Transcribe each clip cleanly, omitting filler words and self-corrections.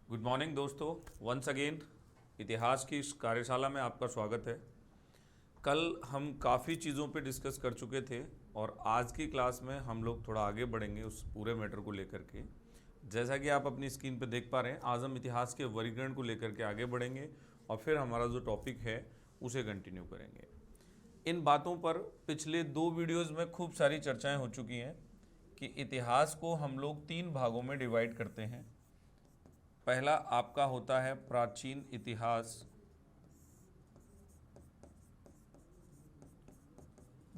Good morning दोस्तों। Once again इतिहास की इस कार्यशाला में आपका स्वागत है। कल हम काफ़ी चीज़ों पे डिस्कस कर चुके थे और आज की क्लास में हम लोग थोड़ा आगे बढ़ेंगे उस पूरे मैटर को लेकर के। जैसा कि आप अपनी स्क्रीन पे देख पा रहे हैं, आज हम इतिहास के वर्गीकरण को लेकर के आगे बढ़ेंगे और फिर हमारा जो टॉपिक है उसे कंटिन्यू करेंगे। इन बातों पर पिछले 2 वीडियोज़ में खूब सारी चर्चाएँ हो चुकी हैं कि इतिहास को हम लोग 3 भागों में डिवाइड करते हैं। पहला आपका होता है प्राचीन इतिहास,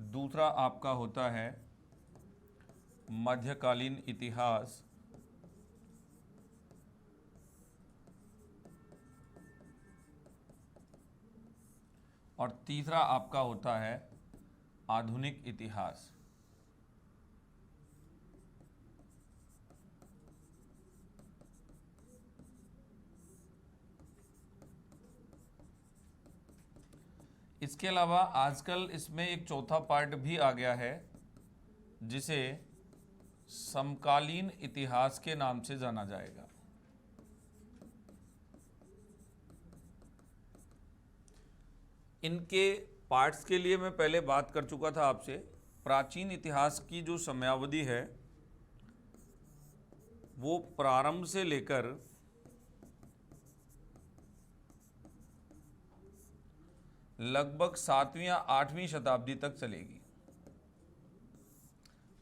दूसरा आपका होता है मध्यकालीन इतिहास और तीसरा आपका होता है आधुनिक इतिहास। इसके अलावा आजकल इसमें एक चौथा पार्ट भी आ गया है जिसे समकालीन इतिहास के नाम से जाना जाएगा। इनके पार्ट्स के लिए मैं पहले बात कर चुका था आपसे। प्राचीन इतिहास की जो समयावधि है वो प्रारंभ से लेकर लगभग 7वीं या 8वीं शताब्दी तक चलेगी।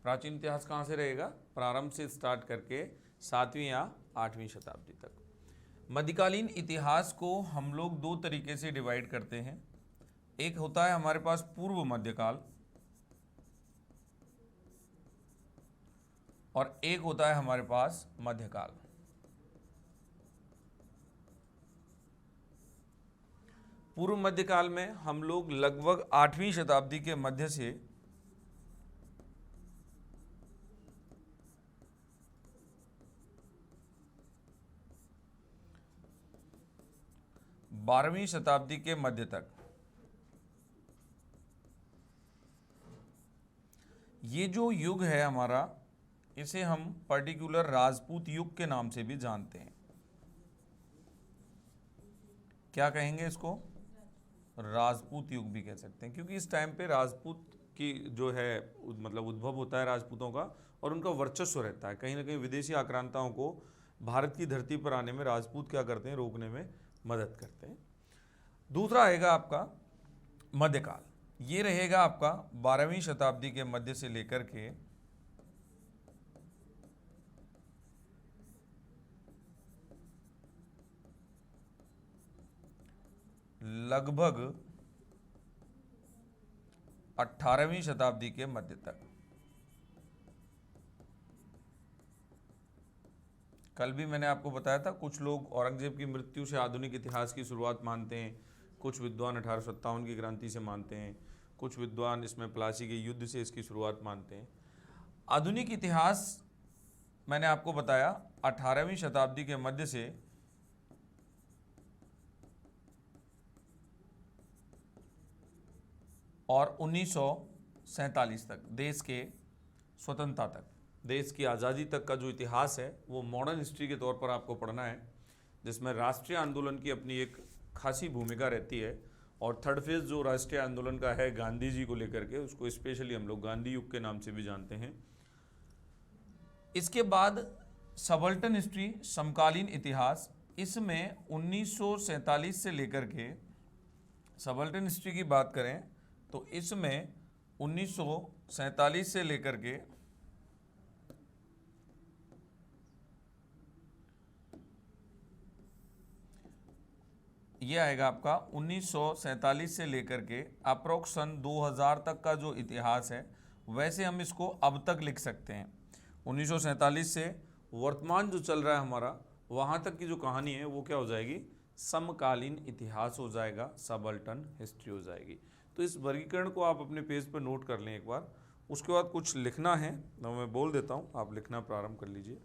प्राचीन इतिहास कहाँ से रहेगा? प्रारंभ से स्टार्ट करके 7वीं या 8वीं शताब्दी तक। मध्यकालीन इतिहास को हम लोग 2 तरीके से डिवाइड करते हैं। एक होता है हमारे पास पूर्व मध्यकाल और एक होता है हमारे पास मध्यकाल। पूर्व मध्यकाल में हम लोग लगभग 8वीं शताब्दी के मध्य से 12वीं शताब्दी के मध्य तक, ये जो युग है हमारा, इसे हम पर्टिकुलर राजपूत युग के नाम से भी जानते हैं। क्या कहेंगे इसको? राजपूत युग भी कह सकते हैं, क्योंकि इस टाइम पे राजपूत की जो है मतलब उद्भव होता है राजपूतों का और उनका वर्चस्व रहता है। कहीं ना कहीं विदेशी आक्रांताओं को भारत की धरती पर आने में राजपूत क्या करते हैं? रोकने में मदद करते हैं। दूसरा आएगा आपका मध्यकाल। ये रहेगा आपका 12वीं शताब्दी के मध्य से लेकर के लगभग 18वीं शताब्दी के मध्य तक। कल भी मैंने आपको बताया था, कुछ लोग औरंगजेब की मृत्यु से आधुनिक इतिहास की शुरुआत मानते हैं, कुछ विद्वान 1857 की क्रांति से मानते हैं, कुछ विद्वान इसमें प्लासी के युद्ध से इसकी शुरुआत मानते हैं। आधुनिक इतिहास मैंने आपको बताया 18वीं शताब्दी के मध्य से और 1947 तक, देश के स्वतंत्रता तक, देश की आज़ादी तक का जो इतिहास है वो मॉडर्न हिस्ट्री के तौर पर आपको पढ़ना है, जिसमें राष्ट्रीय आंदोलन की अपनी एक खासी भूमिका रहती है। और थर्ड फेज जो राष्ट्रीय आंदोलन का है गांधी जी को लेकर के, उसको स्पेशली हम लोग गांधी युग के नाम से भी जानते हैं। इसके बाद सबल्टन हिस्ट्री, समकालीन इतिहास, इसमें 1947 से लेकर के सबल्टन हिस्ट्री की बात करें तो इसमें 1947 से लेकर के ये आएगा आपका 1947 से लेकर के अप्रोक्स सन 2000 तक का जो इतिहास है, वैसे हम इसको अब तक लिख सकते हैं। 1947 से वर्तमान जो चल रहा है हमारा, वहाँ तक की जो कहानी है वो क्या हो जाएगी? समकालीन इतिहास हो जाएगा, सबल्टन हिस्ट्री हो जाएगी। तो इस वर्गीकरण को आप अपने पेज पर नोट कर लें एक बार। उसके बाद कुछ लिखना है तो मैं बोल देता हूँ, आप लिखना प्रारंभ कर लीजिए।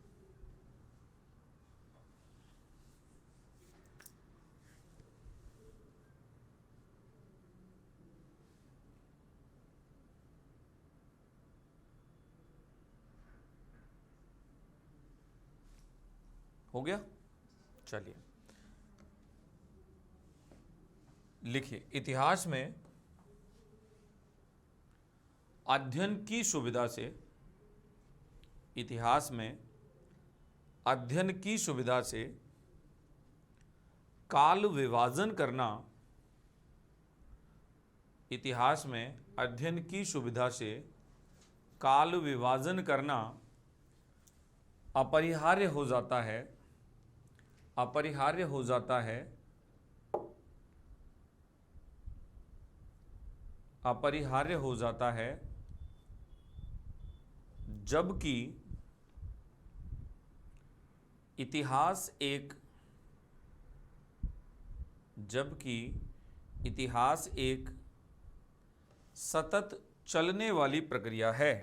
हो गया? चलिए लिखिए, इतिहास में अध्ययन की सुविधा से, इतिहास में अध्ययन की सुविधा से काल विभाजन करना, इतिहास में अध्ययन की सुविधा से काल विभाजन करना अपरिहार्य हो जाता है, अपरिहार्य हो जाता है, अपरिहार्य हो जाता है, जबकि इतिहास एक, जबकि इतिहास एक सतत चलने वाली प्रक्रिया है,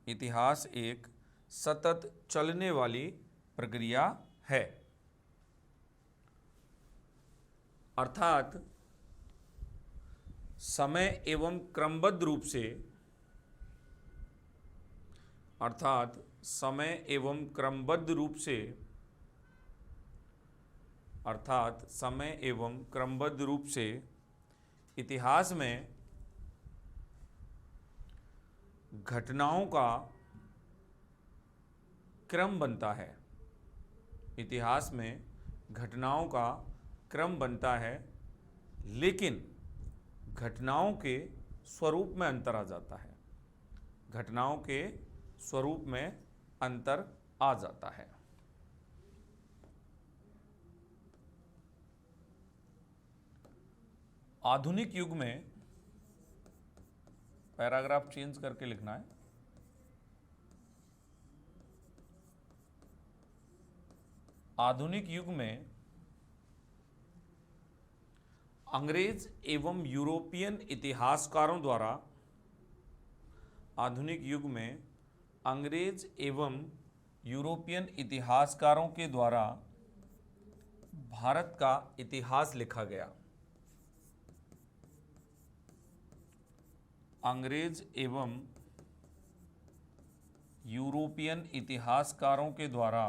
इतिहास एक सतत चलने वाली प्रक्रिया है। अर्थात समय एवं क्रमबद्ध रूप से, अर्थात समय एवं क्रमबद्ध रूप से, अर्थात समय एवं क्रमबद्ध रूप से इतिहास में घटनाओं का क्रम बनता है, इतिहास में घटनाओं का क्रम बनता है, लेकिन घटनाओं के स्वरूप में अंतर आ जाता है, घटनाओं के स्वरूप में अंतर आ जाता है। आधुनिक युग में, पैराग्राफ चेंज करके लिखना है, आधुनिक युग में अंग्रेज एवं यूरोपियन इतिहासकारों द्वारा, आधुनिक युग में अंग्रेज एवं यूरोपियन इतिहासकारों के द्वारा भारत का इतिहास लिखा गया, अंग्रेज एवं यूरोपियन इतिहासकारों के द्वारा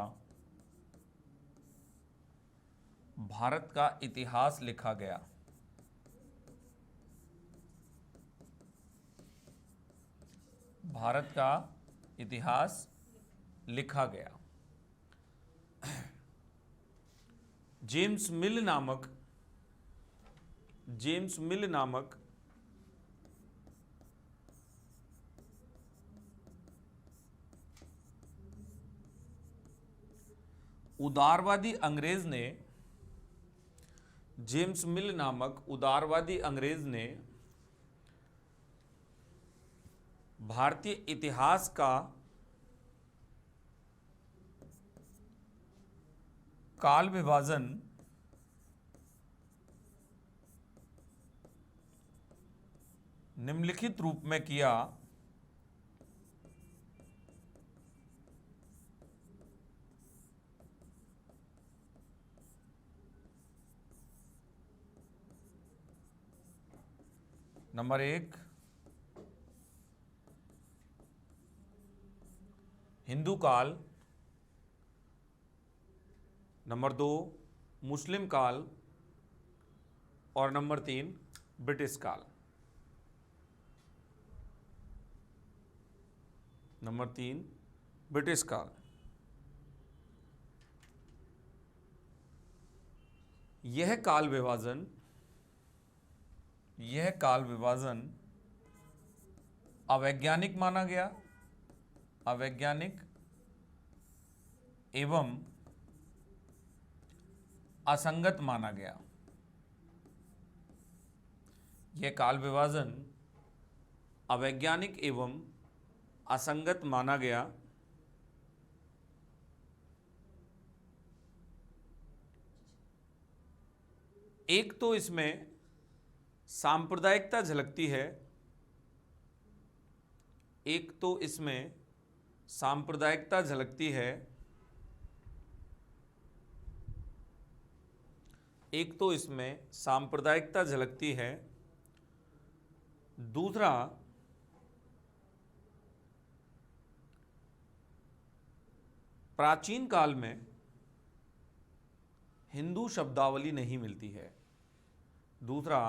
भारत का इतिहास लिखा गया, भारत का इतिहास लिखा गया। जेम्स मिल नामक, जेम्स मिल नामक उदारवादी अंग्रेज ने, जेम्स मिल नामक उदारवादी अंग्रेज ने भारतीय इतिहास का काल विभाजन निम्नलिखित रूप में किया। नंबर 1, हिंदू काल, नंबर 2 मुस्लिम काल और नंबर 3 ब्रिटिश काल, नंबर 3 ब्रिटिश काल। यह काल विभाजन, यह काल विभाजन अवैज्ञानिक माना गया, अवैज्ञानिक एवं असंगत माना गया। यह काल विभाजन अवैज्ञानिक एवं असंगत माना गया। एक तो इसमें सांप्रदायिकता झलकती है, एक तो इसमें सांप्रदायिकता झलकती है, एक तो इसमें सांप्रदायिकता झलकती है। दूसरा, प्राचीन काल में, हिंदू शब्दावली नहीं मिलती है। दूसरा,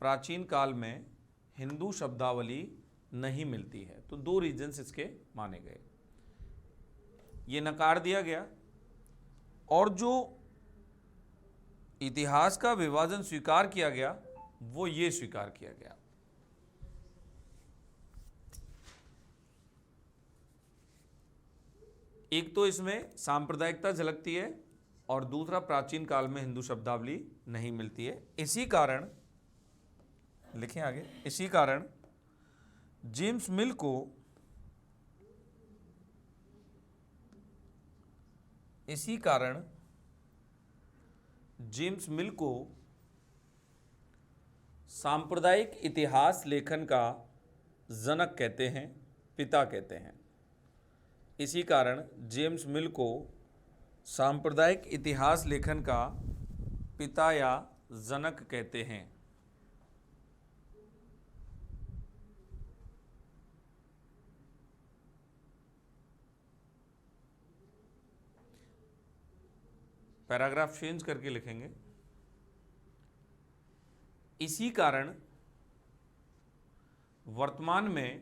प्राचीन काल में हिंदू शब्दावली नहीं मिलती है। तो दो रीजंस इसके माने गए, ये नकार दिया गया। और जो इतिहास का विभाजन स्वीकार किया गया वो ये स्वीकार किया गया। एक तो इसमें सांप्रदायिकता झलकती है और दूसरा प्राचीन काल में हिंदू शब्दावली नहीं मिलती है। इसी कारण, लिखें आगे, इसी कारण जेम्स मिल को सांप्रदायिक इतिहास लेखन का जनक कहते हैं, पिता कहते हैं। इसी कारण जेम्स मिल को सांप्रदायिक इतिहास लेखन का पिता या जनक कहते हैं। पैराग्राफ चेंज करके लिखेंगे, इसी कारण वर्तमान में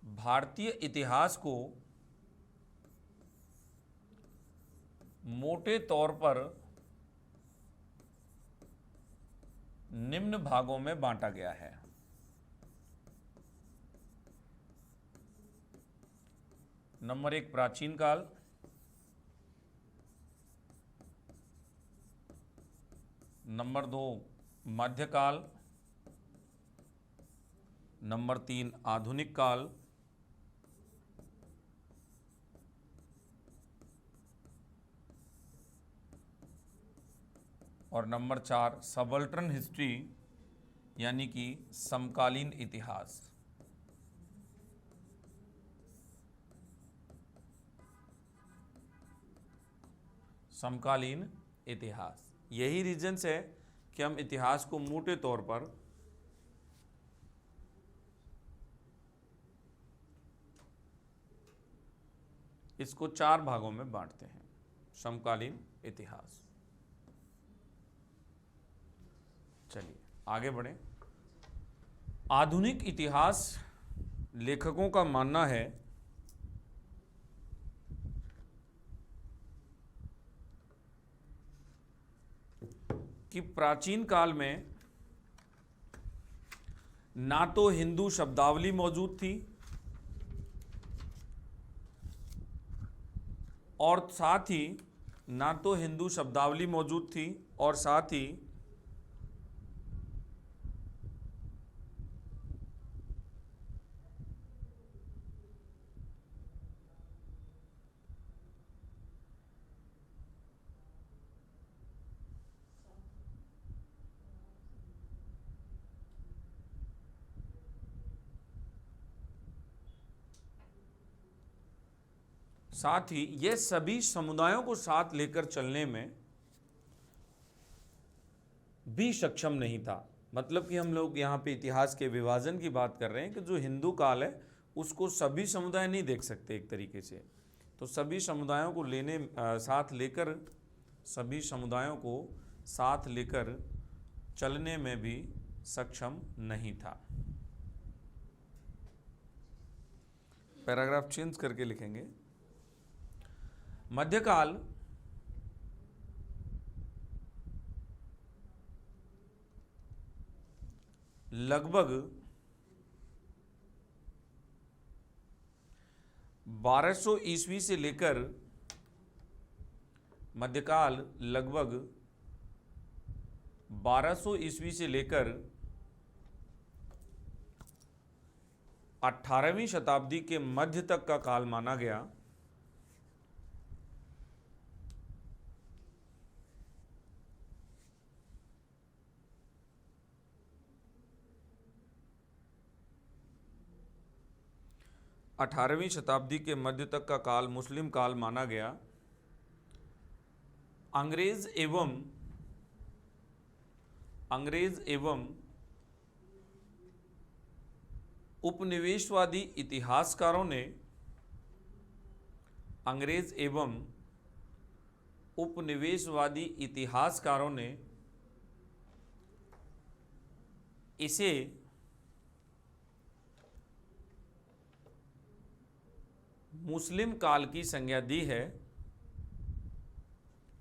भारतीय इतिहास को मोटे तौर पर निम्न भागों में बांटा गया है। नंबर 1 प्राचीन काल, नंबर 2 मध्यकाल, नंबर 3 आधुनिक काल, और नंबर 4 सबल्टर्न हिस्ट्री यानी कि समकालीन इतिहास। समकालीन इतिहास, यही रीजंस है कि हम इतिहास को मोटे तौर पर इसको 4 भागों में बांटते हैं। समकालीन इतिहास। चलिए आगे बढ़ें। आधुनिक इतिहास लेखकों का मानना है कि प्राचीन काल में ना तो हिंदू शब्दावली मौजूद थी और साथ ही ना तो हिंदू शब्दावली मौजूद थी और साथ ही ये सभी समुदायों को साथ लेकर चलने में भी सक्षम नहीं था। मतलब कि हम लोग यहाँ पे इतिहास के विभाजन की बात कर रहे हैं कि जो हिंदू काल है उसको सभी समुदाय नहीं देख सकते एक तरीके से। तो सभी समुदायों को सभी समुदायों को साथ लेकर चलने में भी सक्षम नहीं था। पैराग्राफ चेंज करके लिखेंगे, मध्यकाल लगभग 1200 ईस्वी से लेकर 18वीं शताब्दी के मध्य तक का काल माना गया। अठारहवीं शताब्दी के मध्य तक का काल मुस्लिम काल माना गया। अंग्रेज एवं उपनिवेशवादी इतिहासकारों ने अंग्रेज एवं उपनिवेशवादी इतिहासकारों ने इसे मुस्लिम काल की संज्ञा दी है,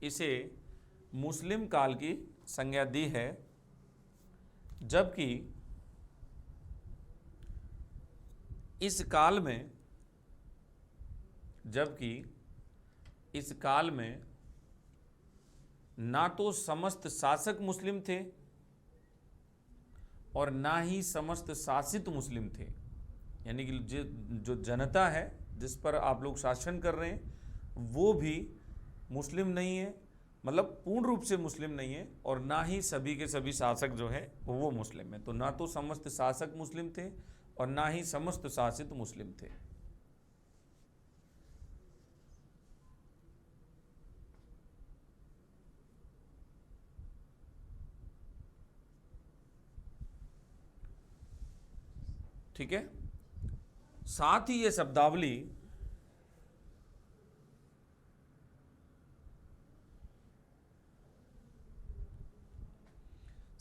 इसे मुस्लिम काल की संज्ञा दी है, जबकि इस काल में ना तो समस्त शासक मुस्लिम थे और ना ही समस्त शासित मुस्लिम थे। यानी कि जो जनता है जिस पर आप लोग शासन कर रहे हैं वो भी मुस्लिम नहीं है, मतलब पूर्ण रूप से मुस्लिम नहीं है, और ना ही सभी के सभी शासक जो है वो मुस्लिम है। तो ना तो समस्त शासक मुस्लिम थे और ना ही समस्त शासित मुस्लिम थे। ठीक है। साथ ही ये शब्दावली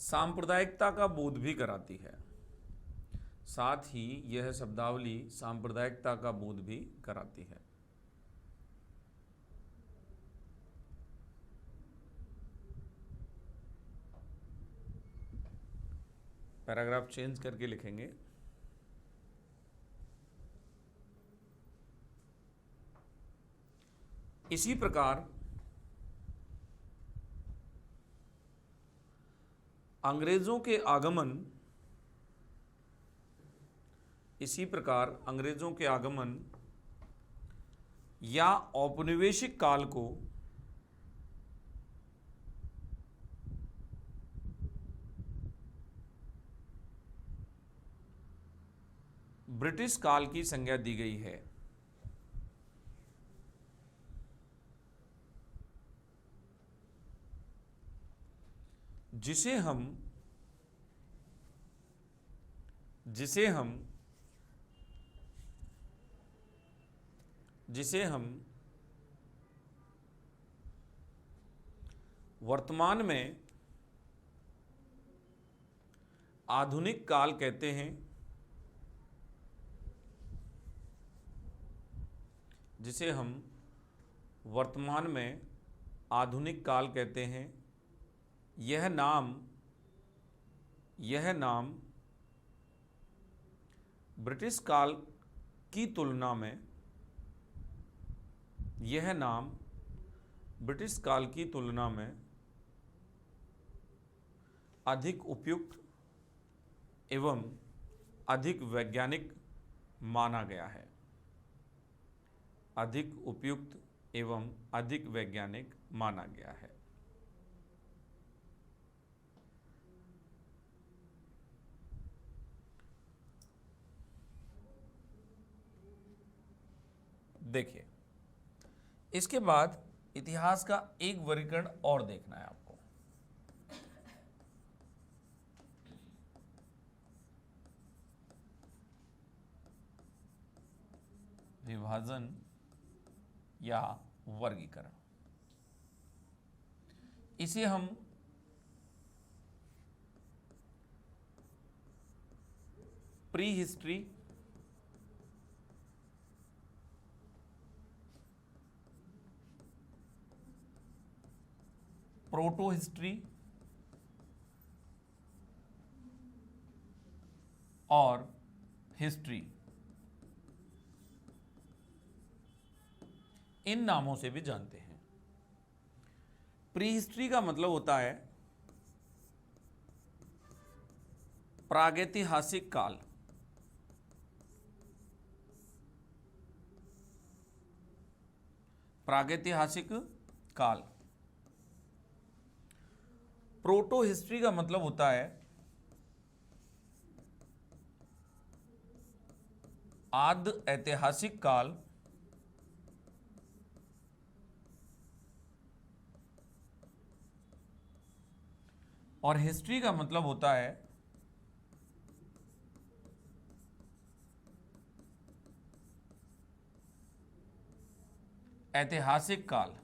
सांप्रदायिकता का बोध भी कराती है। साथ ही यह शब्दावली सांप्रदायिकता का बोध भी कराती है। पैराग्राफ चेंज करके लिखेंगे। इसी प्रकार अंग्रेजों के आगमन या औपनिवेशिक काल को ब्रिटिश काल की संज्ञा दी गई है। जिसे हम वर्तमान में आधुनिक काल कहते हैं, जिसे हम वर्तमान में आधुनिक काल कहते हैं। यह नाम ब्रिटिश काल की तुलना में अधिक उपयुक्त एवं अधिक वैज्ञानिक माना गया है। अधिक उपयुक्त एवं अधिक वैज्ञानिक माना गया है। देखिए, इसके बाद इतिहास का एक वर्गीकरण और देखना है आपको। विभाजन या वर्गीकरण, इसे हम प्री हिस्ट्री, प्रोटो हिस्ट्री और हिस्ट्री, इन नामों से भी जानते हैं। प्री हिस्ट्री का मतलब होता है प्रागैतिहासिक काल। प्रागैतिहासिक काल। प्रोटो हिस्ट्री का मतलब होता है आद्य ऐतिहासिक काल। और हिस्ट्री का मतलब होता है ऐतिहासिक काल।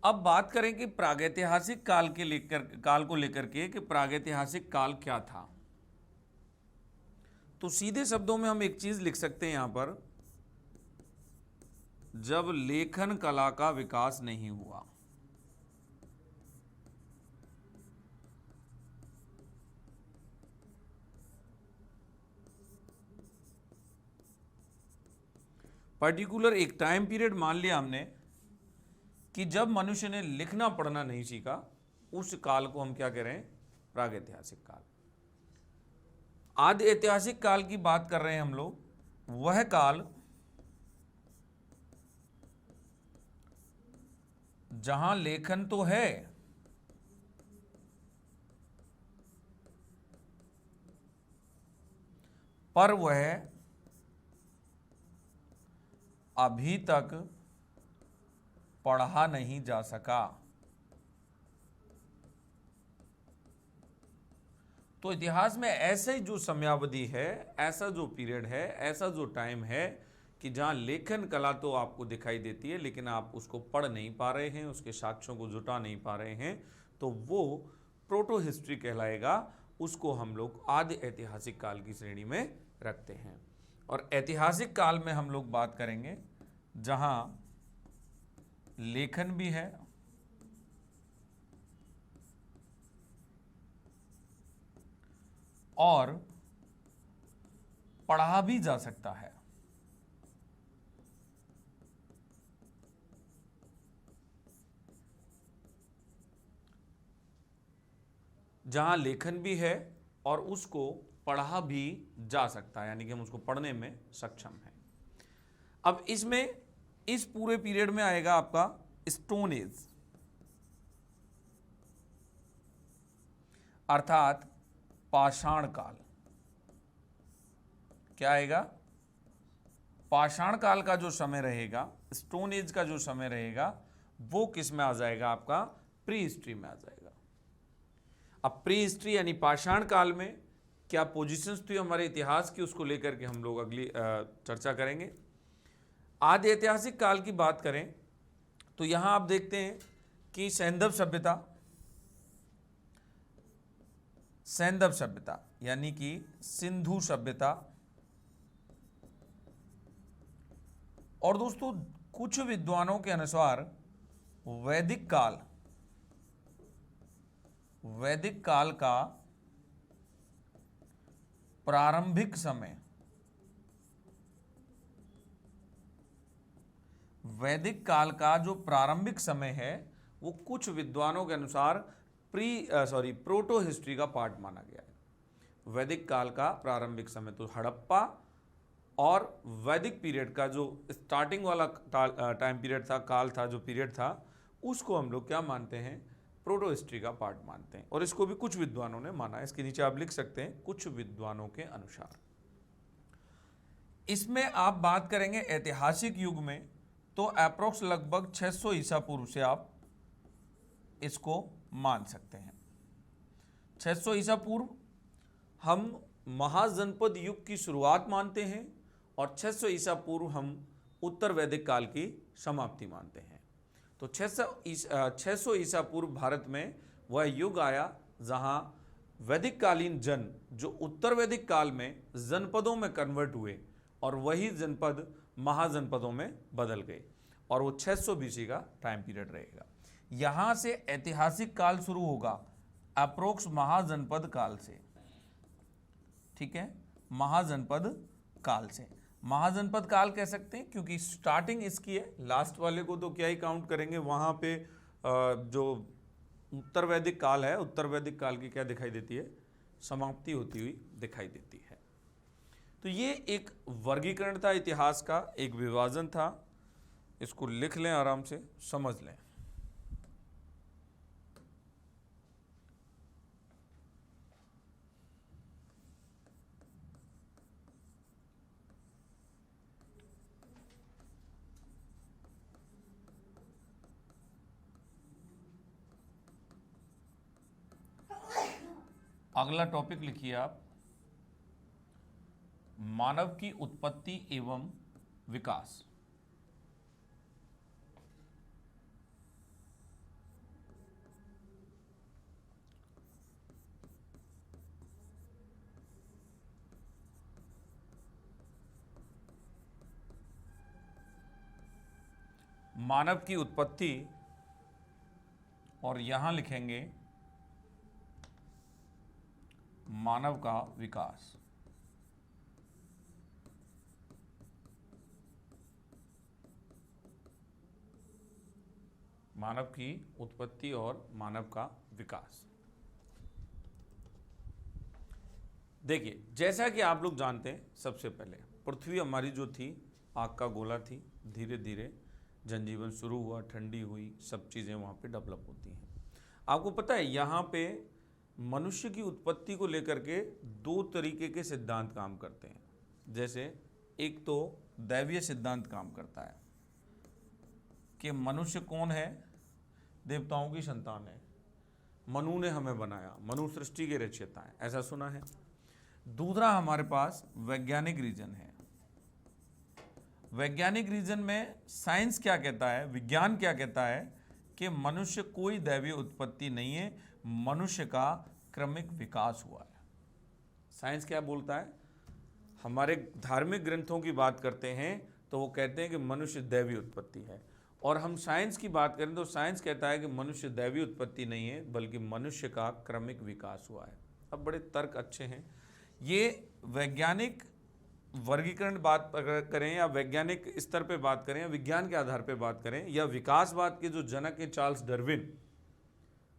अब बात करें कि प्रागैतिहासिक काल को लेकर के कि प्रागैतिहासिक काल क्या था। तो सीधे शब्दों में हम एक चीज लिख सकते हैं यहां पर, जब लेखन कला का विकास नहीं हुआ। पर्टिकुलर एक टाइम पीरियड मान लिया हमने कि जब मनुष्य ने लिखना पढ़ना नहीं सीखा, उस काल को हम क्या कह रहे हैं? प्रागैतिहासिक काल। आदि ऐतिहासिक काल की बात कर रहे हैं हम लोग, वह काल जहां लेखन तो है पर वह अभी तक पढ़ा नहीं जा सका। तो इतिहास में ऐसे जो समयावधि है, ऐसा जो पीरियड है, ऐसा जो टाइम है कि जहां लेखन कला तो आपको दिखाई देती है लेकिन आप उसको पढ़ नहीं पा रहे हैं, उसके साक्ष्यों को जुटा नहीं पा रहे हैं, तो वो प्रोटो हिस्ट्री कहलाएगा। उसको हम लोग आदि ऐतिहासिक काल की श्रेणी में रखते हैं। और ऐतिहासिक काल में हम लोग बात करेंगे जहां लेखन भी है और पढ़ा भी जा सकता है। जहां लेखन भी है और उसको पढ़ा भी जा सकता है, यानी कि हम उसको पढ़ने में सक्षम हैं। अब इसमें इस पूरे पीरियड में आएगा आपका स्टोन एज, अर्थात पाषाण काल। क्या आएगा? पाषाण काल का जो समय रहेगा, स्टोन एज का जो समय रहेगा, वो किस में आ जाएगा? आपका प्री हिस्ट्री में आ जाएगा। अब प्री हिस्ट्री यानी पाषाण काल में क्या पोजीशंस थी हमारे इतिहास की, उसको लेकर के हम लोग अगली चर्चा करेंगे। आदि ऐतिहासिक काल की बात करें तो यहां आप देखते हैं कि सैंधव सभ्यता यानी कि सिंधु सभ्यता, और दोस्तों कुछ विद्वानों के अनुसार वैदिक काल का प्रारंभिक समय, वैदिक काल का जो प्रारंभिक समय है वो कुछ विद्वानों के अनुसार प्रोटो हिस्ट्री का पार्ट माना गया है। वैदिक काल का प्रारंभिक समय तो हड़प्पा और वैदिक पीरियड का जो स्टार्टिंग वाला टाइम पीरियड था, काल था, जो पीरियड था, उसको हम लोग क्या मानते हैं? प्रोटो हिस्ट्री का पार्ट मानते हैं। और इसको भी कुछ विद्वानों ने माना है। इसके नीचे आप लिख सकते हैं कुछ विद्वानों के अनुसार। इसमें आप बात करेंगे ऐतिहासिक युग में तो अप्रोक्स लगभग 600 ईसा पूर्व से आप इसको मान सकते हैं। 600 ईसा पूर्व हम महाजनपद युग की शुरुआत मानते हैं और 600 ईसा पूर्व हम उत्तर वैदिक काल की समाप्ति मानते हैं। तो 600 ईसा पूर्व भारत में वह युग आया जहां वैदिक कालीन जन जो उत्तर वैदिक काल में जनपदों में कन्वर्ट हुए और वही जनपद महाजनपदों में बदल गए, और वो 600 बीसी का टाइम पीरियड रहेगा। यहां से ऐतिहासिक काल शुरू होगा अप्रोक्स महाजनपद काल से। ठीक है, महाजनपद काल से। महाजनपद काल कह सकते हैं क्योंकि स्टार्टिंग इसकी है, लास्ट वाले को तो क्या ही काउंट करेंगे। वहां पे जो उत्तर वैदिक काल है, उत्तर वैदिक काल की क्या दिखाई देती है? समाप्ति होती हुई दिखाई देती है। तो ये एक वर्गीकरण था इतिहास का, एक विभाजन था। इसको लिख लें, आराम से समझ लें। अगला टॉपिक लिखिए आप, मानव की उत्पत्ति एवं विकास। मानव की उत्पत्ति और यहां लिखेंगे मानव का विकास। मानव की उत्पत्ति और मानव का विकास। देखिए, जैसा कि आप लोग जानते हैं, सबसे पहले पृथ्वी हमारी जो थी आग का गोला थी, धीरे धीरे जनजीवन शुरू हुआ, ठंडी हुई, सब चीज़ें वहाँ पे डेवलप होती हैं। आपको पता है यहाँ पे मनुष्य की उत्पत्ति को लेकर के दो तरीके के सिद्धांत काम करते हैं। जैसे एक तो दैवीय सिद्धांत काम करता है कि मनुष्य कौन है, देवताओं की संतान है, मनु ने हमें बनाया, मनु सृष्टि के रचयिता है, ऐसा सुना है। दूसरा हमारे पास वैज्ञानिक रीजन है। वैज्ञानिक रीजन में साइंस क्या कहता है, विज्ञान क्या कहता है कि मनुष्य कोई दैवीय उत्पत्ति नहीं है, मनुष्य का क्रमिक विकास हुआ है। साइंस क्या बोलता है, हमारे धार्मिक ग्रंथों की बात करते हैं तो वो कहते हैं कि मनुष्य दैवीय उत्पत्ति है, और हम साइंस की बात करें तो साइंस कहता है कि मनुष्य दैवीय उत्पत्ति नहीं है बल्कि मनुष्य का क्रमिक विकास हुआ है। अब बड़े तर्क अच्छे हैं। ये वैज्ञानिक वर्गीकरण बात करें या वैज्ञानिक स्तर पे बात करें या विज्ञान के आधार पे बात करें या विकासवाद के जो जनक हैं चार्ल्स डार्विन,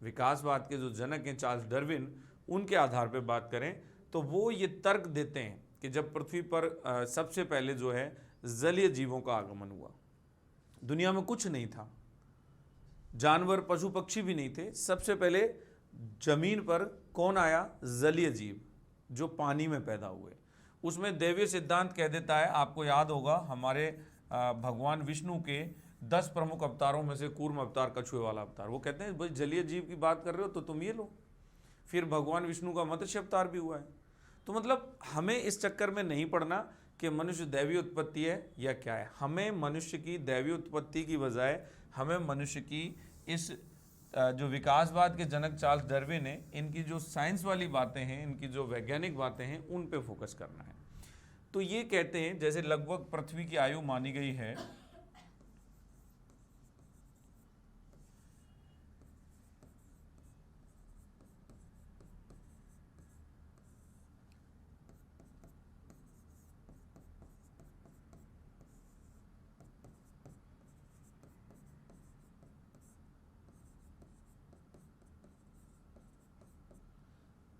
विकासवाद के जो जनक हैं चार्ल्स डार्विन, उनके आधार पे बात करें तो वो ये तर्क देते हैं कि जब पृथ्वी पर सबसे पहले जो है जलीय जीवों का आगमन हुआ, दुनिया में कुछ नहीं था, जानवर पशु पक्षी भी नहीं थे, सबसे पहले जमीन पर कौन आया, जलीय जीव जो पानी में पैदा हुए। उसमें दैवीय सिद्धांत कह देता है, आपको याद होगा हमारे भगवान विष्णु के 10 प्रमुख अवतारों में से कूर्म अवतार, कछुए वाला अवतार, वो कहते हैं भाई जलीय जीव की बात कर रहे हो तो तुम ये लो। फिर भगवान विष्णु का मत्स्य अवतार भी हुआ है। तो मतलब हमें इस चक्कर में नहीं पड़ना कि मनुष्य दैवीय उत्पत्ति है या क्या है। हमें मनुष्य की दैवीय उत्पत्ति की बजाय हमें मनुष्य की इस जो विकासवाद के जनक चार्ल्स डार्विन है, इनकी जो साइंस वाली बातें हैं, इनकी जो वैज्ञानिक बातें हैं, उन पे फोकस करना है। तो ये कहते हैं जैसे लगभग पृथ्वी की आयु मानी गई है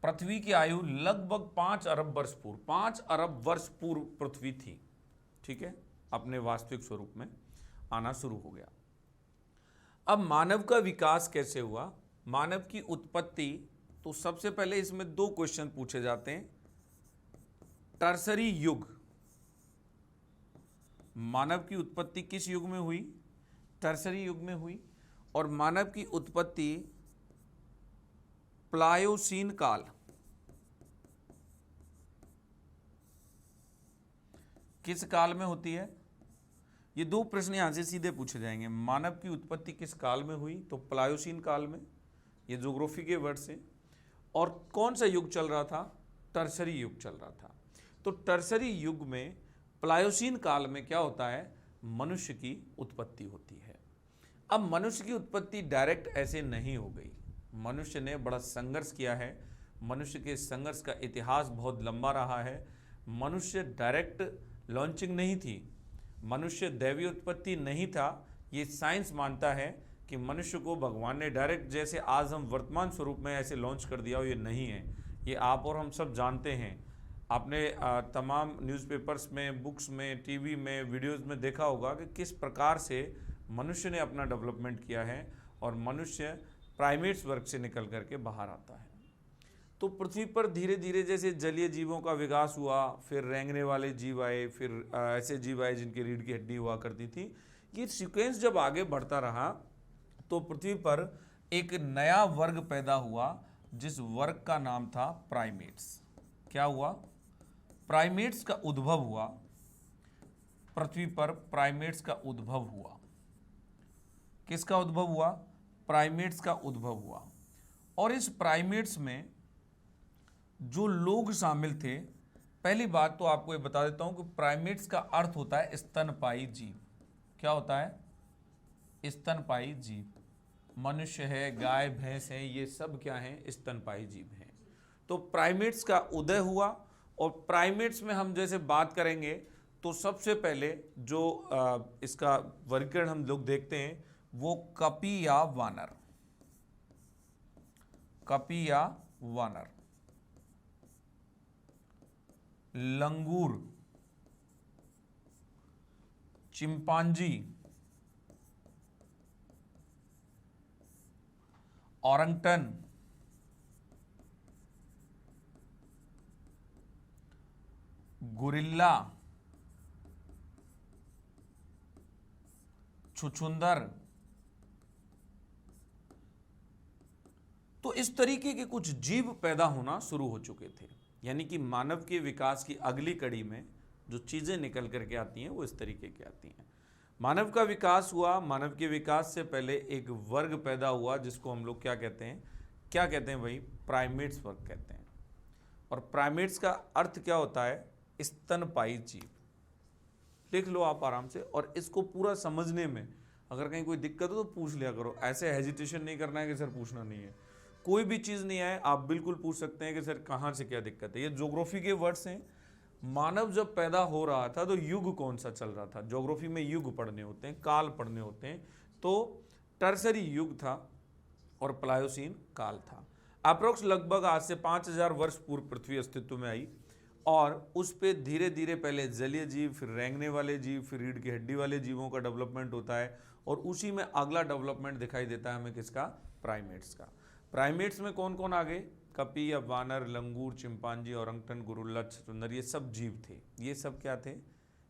पृथ्वी की आयु लगभग 5 अरब वर्ष पूर्व, 5 अरब वर्ष पूर्व पृथ्वी थी, ठीक है, अपने वास्तविक स्वरूप में आना शुरू हो गया। अब मानव का विकास कैसे हुआ, मानव की उत्पत्ति, तो सबसे पहले इसमें 2 क्वेश्चन पूछे जाते हैं। टर्सरी युग, मानव की उत्पत्ति किस युग में हुई, टर्सरी युग में हुई, और मानव की उत्पत्ति प्लायोसीन काल, किस काल में होती है। ये 2 प्रश्न यहां से सीधे पूछे जाएंगे। मानव की उत्पत्ति किस काल में हुई, तो प्लायोसीन काल में, ये ज्योग्राफी के वर्ड से। और कौन सा युग चल रहा था, टर्सरी युग चल रहा था। तो टर्सरी युग में प्लायोसीन काल में क्या होता है, मनुष्य की उत्पत्ति होती है। अब मनुष्य की उत्पत्ति डायरेक्ट ऐसे नहीं हो गई, मनुष्य ने बड़ा संघर्ष किया है, मनुष्य के संघर्ष का इतिहास बहुत लंबा रहा है। मनुष्य डायरेक्ट लॉन्चिंग नहीं थी, मनुष्य दैवीय उत्पत्ति नहीं था। ये साइंस मानता है कि मनुष्य को भगवान ने डायरेक्ट जैसे आज हम वर्तमान स्वरूप में ऐसे लॉन्च कर दिया हो, ये नहीं है। ये आप और हम सब जानते हैं, आपने तमाम न्यूज़पेपर्स में, बुक्स में, टीवी में, वीडियोज़ में देखा होगा कि किस प्रकार से मनुष्य ने अपना डेवलपमेंट किया है, और मनुष्य प्राइमेट्स वर्ग से निकल करके बाहर आता है। तो पृथ्वी पर धीरे धीरे जैसे जलीय जीवों का विकास हुआ, फिर रेंगने वाले जीव आए, फिर ऐसे जीव आए जिनकी रीढ़ की हड्डी हुआ करती थी। ये सीक्वेंस जब आगे बढ़ता रहा तो पृथ्वी पर एक नया वर्ग पैदा हुआ, जिस वर्ग का नाम था प्राइमेट्स। क्या हुआ, प्राइमेट्स का उद्भव हुआ, पृथ्वी पर प्राइमेट्स का उद्भव हुआ। किसका उद्भव हुआ, प्राइमेट्स का उद्भव हुआ। और इस प्राइमेट्स में जो लोग शामिल थे, पहली बात तो आपको ये बता देता हूं कि प्राइमेट्स का अर्थ होता है स्तनपायी जीव। क्या होता है, स्तनपायी जीव। मनुष्य है, गाय भैंस है, ये सब क्या हैं? स्तनपायी जीव हैं। तो प्राइमेट्स का उदय हुआ, और प्राइमेट्स में हम जैसे बात करेंगे तो सबसे पहले जो इसका वर्गीकरण हम लोग देखते हैं वो कपी या वानर, कपी या वानर, लंगूर, चिंपांजी, औरंगटन, गुरिल्ला, छुछुंदर। तो इस तरीके के कुछ जीव पैदा होना शुरू हो चुके थे, यानी कि मानव के विकास की अगली कड़ी में जो चीजें निकल करके आती हैं वो इस तरीके की आती हैं। मानव का विकास हुआ, मानव के विकास से पहले एक वर्ग पैदा हुआ जिसको हम लोग क्या कहते हैं? क्या कहते हैं भाई? प्राइमेट्स वर्ग कहते हैं। और प्राइमेट्स का अर्थ क्या होता है? स्तनपायी जीव। लिख लो आप आराम से, और इसको पूरा समझने में अगर कहीं कोई दिक्कत हो तो पूछ लिया करो। ऐसे हेजिटेशन नहीं करना है कि सर पूछना नहीं है। कोई भी चीज़ नहीं आए आप बिल्कुल पूछ सकते हैं कि सर कहाँ से क्या दिक्कत है। ये ज्योग्राफी के वर्ड्स हैं। मानव जब पैदा हो रहा था तो युग कौन सा चल रहा था? ज्योग्राफी में युग पढ़ने होते हैं, काल पढ़ने होते हैं। तो टर्सरी युग था और प्लायोसीन काल था। अप्रोक्स लगभग आज से 5000 वर्ष पूर्व पृथ्वी अस्तित्व में आई, और उस पे धीरे धीरे पहले जलीय जीव, फिर रेंगने वाले जीव, फिर रीढ़ की हड्डी वाले जीवों का डेवलपमेंट होता है, और उसी में अगला डेवलपमेंट दिखाई देता है हमें किसका? प्राइमेट्स का। प्राइमेट्स में कौन कौन आ गए? कपी या वानर, लंगूर, चिंपांजी, औरंगटन, गुरिल्ला, छछूंदर, ये सब जीव थे। ये सब क्या थे?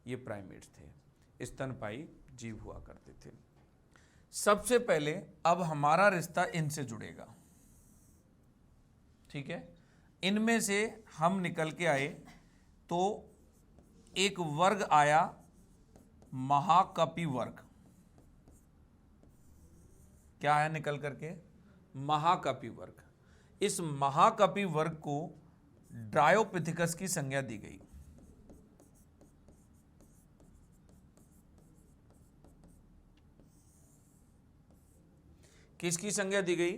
ये प्राइमेट्स थे, स्तनपायी जीव हुआ करते थे। सबसे पहले अब हमारा रिश्ता इनसे जुड़ेगा, ठीक है? इनमें से हम निकल के आए तो एक वर्ग आया महाकपि वर्ग। क्या आया निकल करके? महाकपि वर्ग। इस महाकपि वर्ग को ड्रायोपिथिकस की संज्ञा दी गई। किसकी संज्ञा दी गई?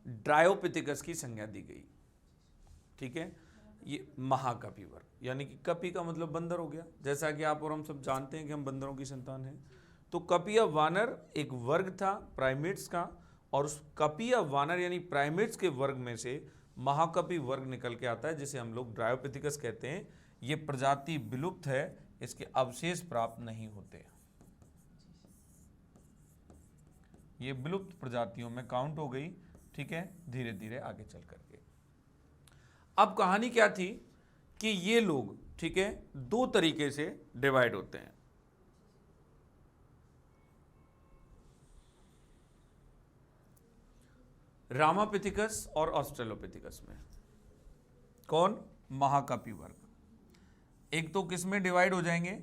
ड्रायोपिथिकस की संज्ञा दी गई, ठीक है? ये महाकपि वर्ग, यानी कि कपि का मतलब बंदर हो गया, जैसा कि आप और हम सब जानते हैं कि हम बंदरों की संतान हैं। तो कपि या वानर एक वर्ग था प्राइमेट्स का, और उस कपि या वानर यानी प्राइमेट्स के वर्ग में से महाकपि वर्ग निकल के आता है, जिसे हम लोग ड्रायोपिथिकस कहते हैं। ये प्रजाति विलुप्त है, इसके अवशेष प्राप्त नहीं होते। ये विलुप्त प्रजातियों में काउंट हो गई, ठीक है? धीरे धीरे आगे चल करके अब कहानी क्या थी कि ये लोग, ठीक है, दो तरीके से डिवाइड होते हैं। रामापिथिकस और ऑस्ट्रेलोपिथिकस में। कौन? महाकपि वर्ग। एक तो किस में डिवाइड हो जाएंगे?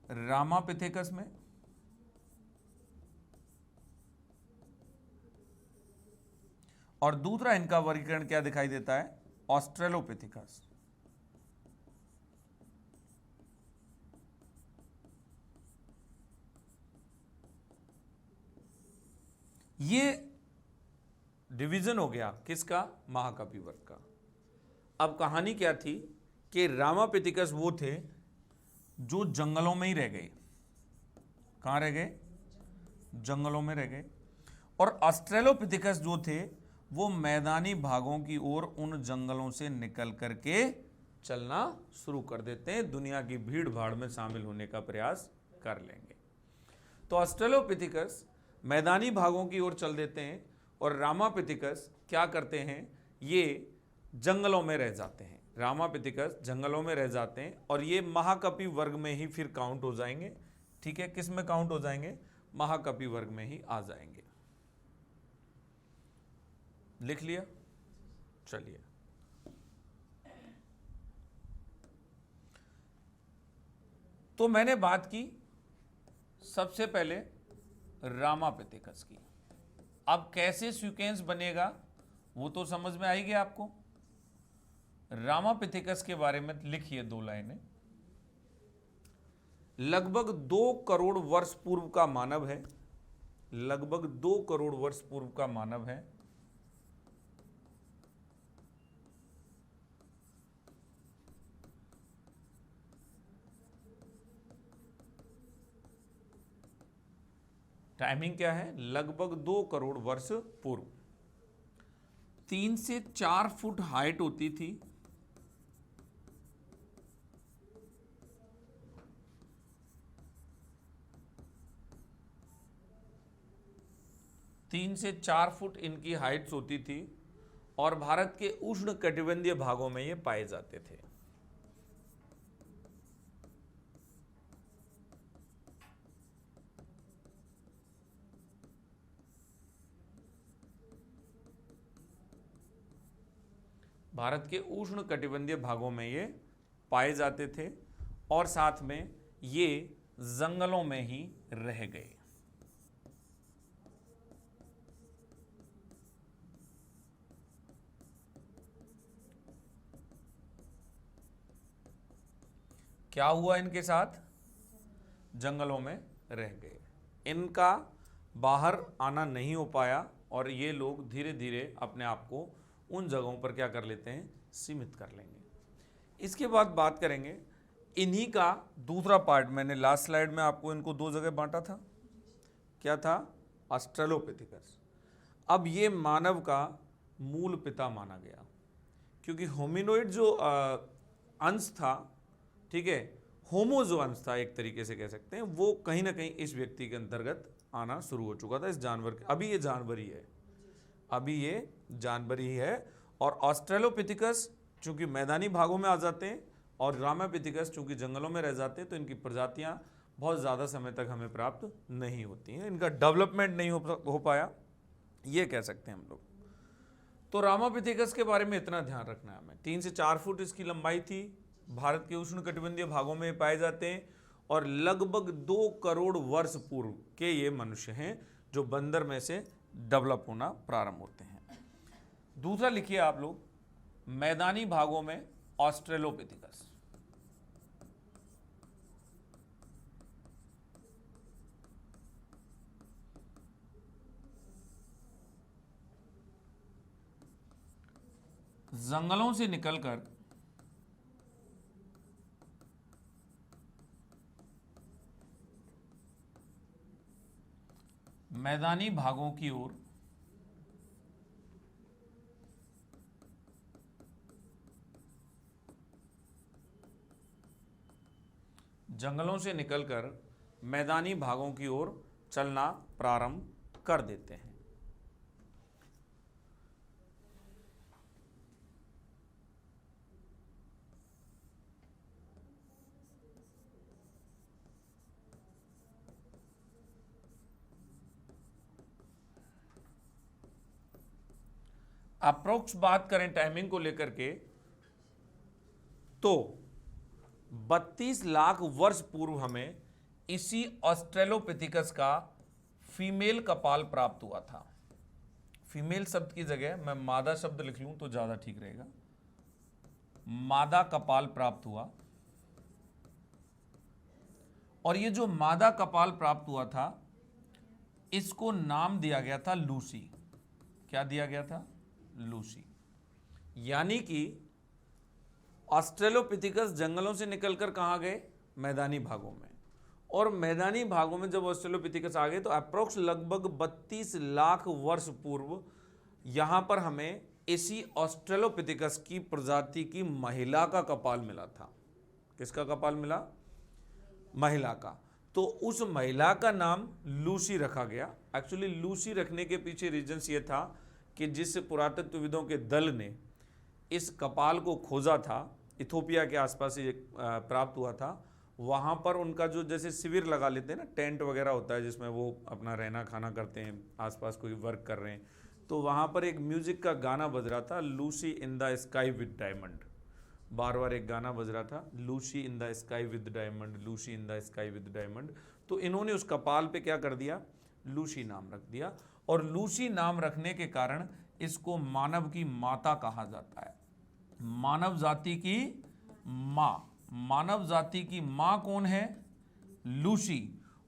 रामापिथिकस में, और दूसरा इनका वर्गीकरण क्या दिखाई देता है? ऑस्ट्रेलोपिथिकस। ये डिवीजन हो गया किसका? महाकपि वर्ग का। अब कहानी क्या थी कि रामापिथिकस वो थे जो जंगलों में ही रह गए। कहां रह गए? जंगलों में रह गए। और ऑस्ट्रेलोपिथिकस जो थे वो मैदानी भागों की ओर उन जंगलों से निकल करके चलना शुरू कर देते हैं, दुनिया की भीड़ भाड़ में शामिल होने का प्रयास कर लेंगे। तो ऑस्ट्रेलोपिथिकस मैदानी भागों की ओर चल देते हैं, और रामापिथिकस क्या करते हैं? ये जंगलों में रह जाते हैं। रामापिथिकस जंगलों में रह जाते हैं, और ये महाकपि वर्ग में ही फिर काउंट हो जाएंगे, ठीक है? किस में काउंट हो जाएंगे? महाकपि वर्ग में ही आ जाएंगे। लिख लिया? चलिए, तो मैंने बात की सबसे पहले रामापिथिकस की। अब कैसे सीक्वेंस बनेगा वो तो समझ में आएगी आपको। रामापिथिकस के बारे में लिखिए 2 लाइनें। लगभग 2 करोड़ वर्ष पूर्व का मानव है, लगभग 2 करोड़ वर्ष पूर्व का मानव है। टाइमिंग क्या है? लगभग 2 करोड़ वर्ष पूर्व। 3 से 4 फुट हाइट होती थी। 3 से 4 फुट इनकी हाइट्स होती थी और भारत के उष्ण कटिबंधीय भागों में ये पाए जाते थे। भारत के उष्ण कटिबंधीय भागों में ये पाए जाते थे और साथ में ये जंगलों में ही रह गए। क्या हुआ इनके साथ? जंगलों में रह गए। इनका बाहर आना नहीं हो पाया और ये लोग धीरे धीरे अपने आप को उन जगहों पर क्या कर लेते हैं? सीमित कर लेंगे। इसके बाद बात करेंगे इन्हीं का दूसरा पार्ट। मैंने लास्ट स्लाइड में आपको इनको 2 जगह बांटा था। क्या था? ऑस्ट्रेलोपिथेकस। अब ये मानव का मूल पिता माना गया क्योंकि होमिनोइड जो अंश था, ठीक है, होमो जो अंश था एक तरीके से कह सकते हैं, वो कहीं ना कहीं इस व्यक्ति के अंतर्गत आना शुरू हो चुका था, इस जानवर के। अभी ये जानवर ही है, अभी ये जानवर ही है। और ऑस्ट्रेलोपिथेकस चूंकि मैदानी भागों में आ जाते हैं और रामापिथेकस चूंकि जंगलों में रह जाते हैं, तो इनकी प्रजातियां बहुत ज़्यादा समय तक हमें प्राप्त नहीं होती हैं, इनका डेवलपमेंट नहीं हो पाया, ये कह सकते हैं हम लोग। तो रामापिथेकस के बारे में इतना ध्यान रखना है हमें। 3 से 4 फुट इसकी लंबाई थी, भारत के उष्ण कटिबंधीय भागों में पाए जाते हैं और लगभग 2 करोड़ वर्ष पूर्व के ये मनुष्य हैं जो बंदर में से डेवलप होना प्रारंभ होते हैं। दूसरा लिखिए आप लोग, मैदानी भागों में ऑस्ट्रेलोपिथेकस। जंगलों से निकलकर मैदानी भागों की ओर जंगलों से निकलकर मैदानी भागों की ओर चलना प्रारंभ कर देते हैं। अप्रोक्स बात करें टाइमिंग को लेकर के तो 32 लाख वर्ष पूर्व हमें इसी ऑस्ट्रेलोपिथेकस का फीमेल कपाल प्राप्त हुआ था। फीमेल शब्द की जगह मैं मादा शब्द लिख लूं तो ज्यादा ठीक रहेगा। मादा कपाल प्राप्त हुआ और ये जो मादा कपाल प्राप्त हुआ था इसको नाम दिया गया था लूसी। क्या दिया गया था? लूसी। यानी कि ऑस्ट्रेलोपिथेकस जंगलों से निकलकर कहां गए? मैदानी भागों में। और मैदानी भागों में जब ऑस्ट्रेलोपिथेकस आ गए तो अप्रोक्स लगभग 32 लाख वर्ष पूर्व यहां पर हमें इसी ऑस्ट्रेलोपिथेकस की प्रजाति की महिला का कपाल मिला था। किसका कपाल मिला? महिला का। तो उस महिला का नाम लूसी रखा गया। एक्चुअली लूसी रखने के पीछे रीजंस ये था कि जिस पुरातत्वविदों के दल ने इस कपाल को खोजा था, इथोपिया के आसपास ये प्राप्त हुआ था, वहाँ पर उनका जो जैसे शिविर लगा लेते हैं ना, टेंट वगैरह होता है जिसमें वो अपना रहना खाना करते हैं, आसपास कोई वर्क कर रहे हैं, तो वहाँ पर एक म्यूजिक का गाना बज रहा था, Lucy in the sky with diamond. बार बार एक गाना बज रहा था, Lucy in the sky with diamond, Lucy in the sky with diamond. तो इन्होंने उस कपाल पे क्या कर दिया? लूसी नाम रख दिया। और लूसी नाम रखने के कारण इसको मानव की माता कहा जाता है। मानव जाति की माँ। मानव जाति की माँ कौन है? लूसी।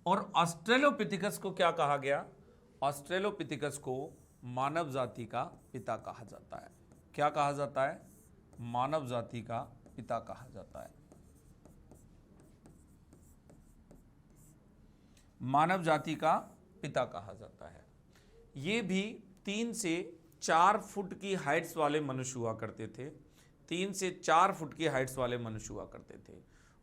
और ऑस्ट्रेलोपिथेकस को क्या कहा गया? ऑस्ट्रेलोपिथिकस को मानव जाति का पिता कहा जाता है। क्या कहा जाता है? मानव जाति का पिता कहा जाता है। मानव जाति का पिता कहा जाता है। ये भी 3 से 4 फुट की हाइट्स वाले मनुष्य हुआ करते थे। 3 से 4 फुट की हाइट्स वाले मनुष्य हुआ करते थे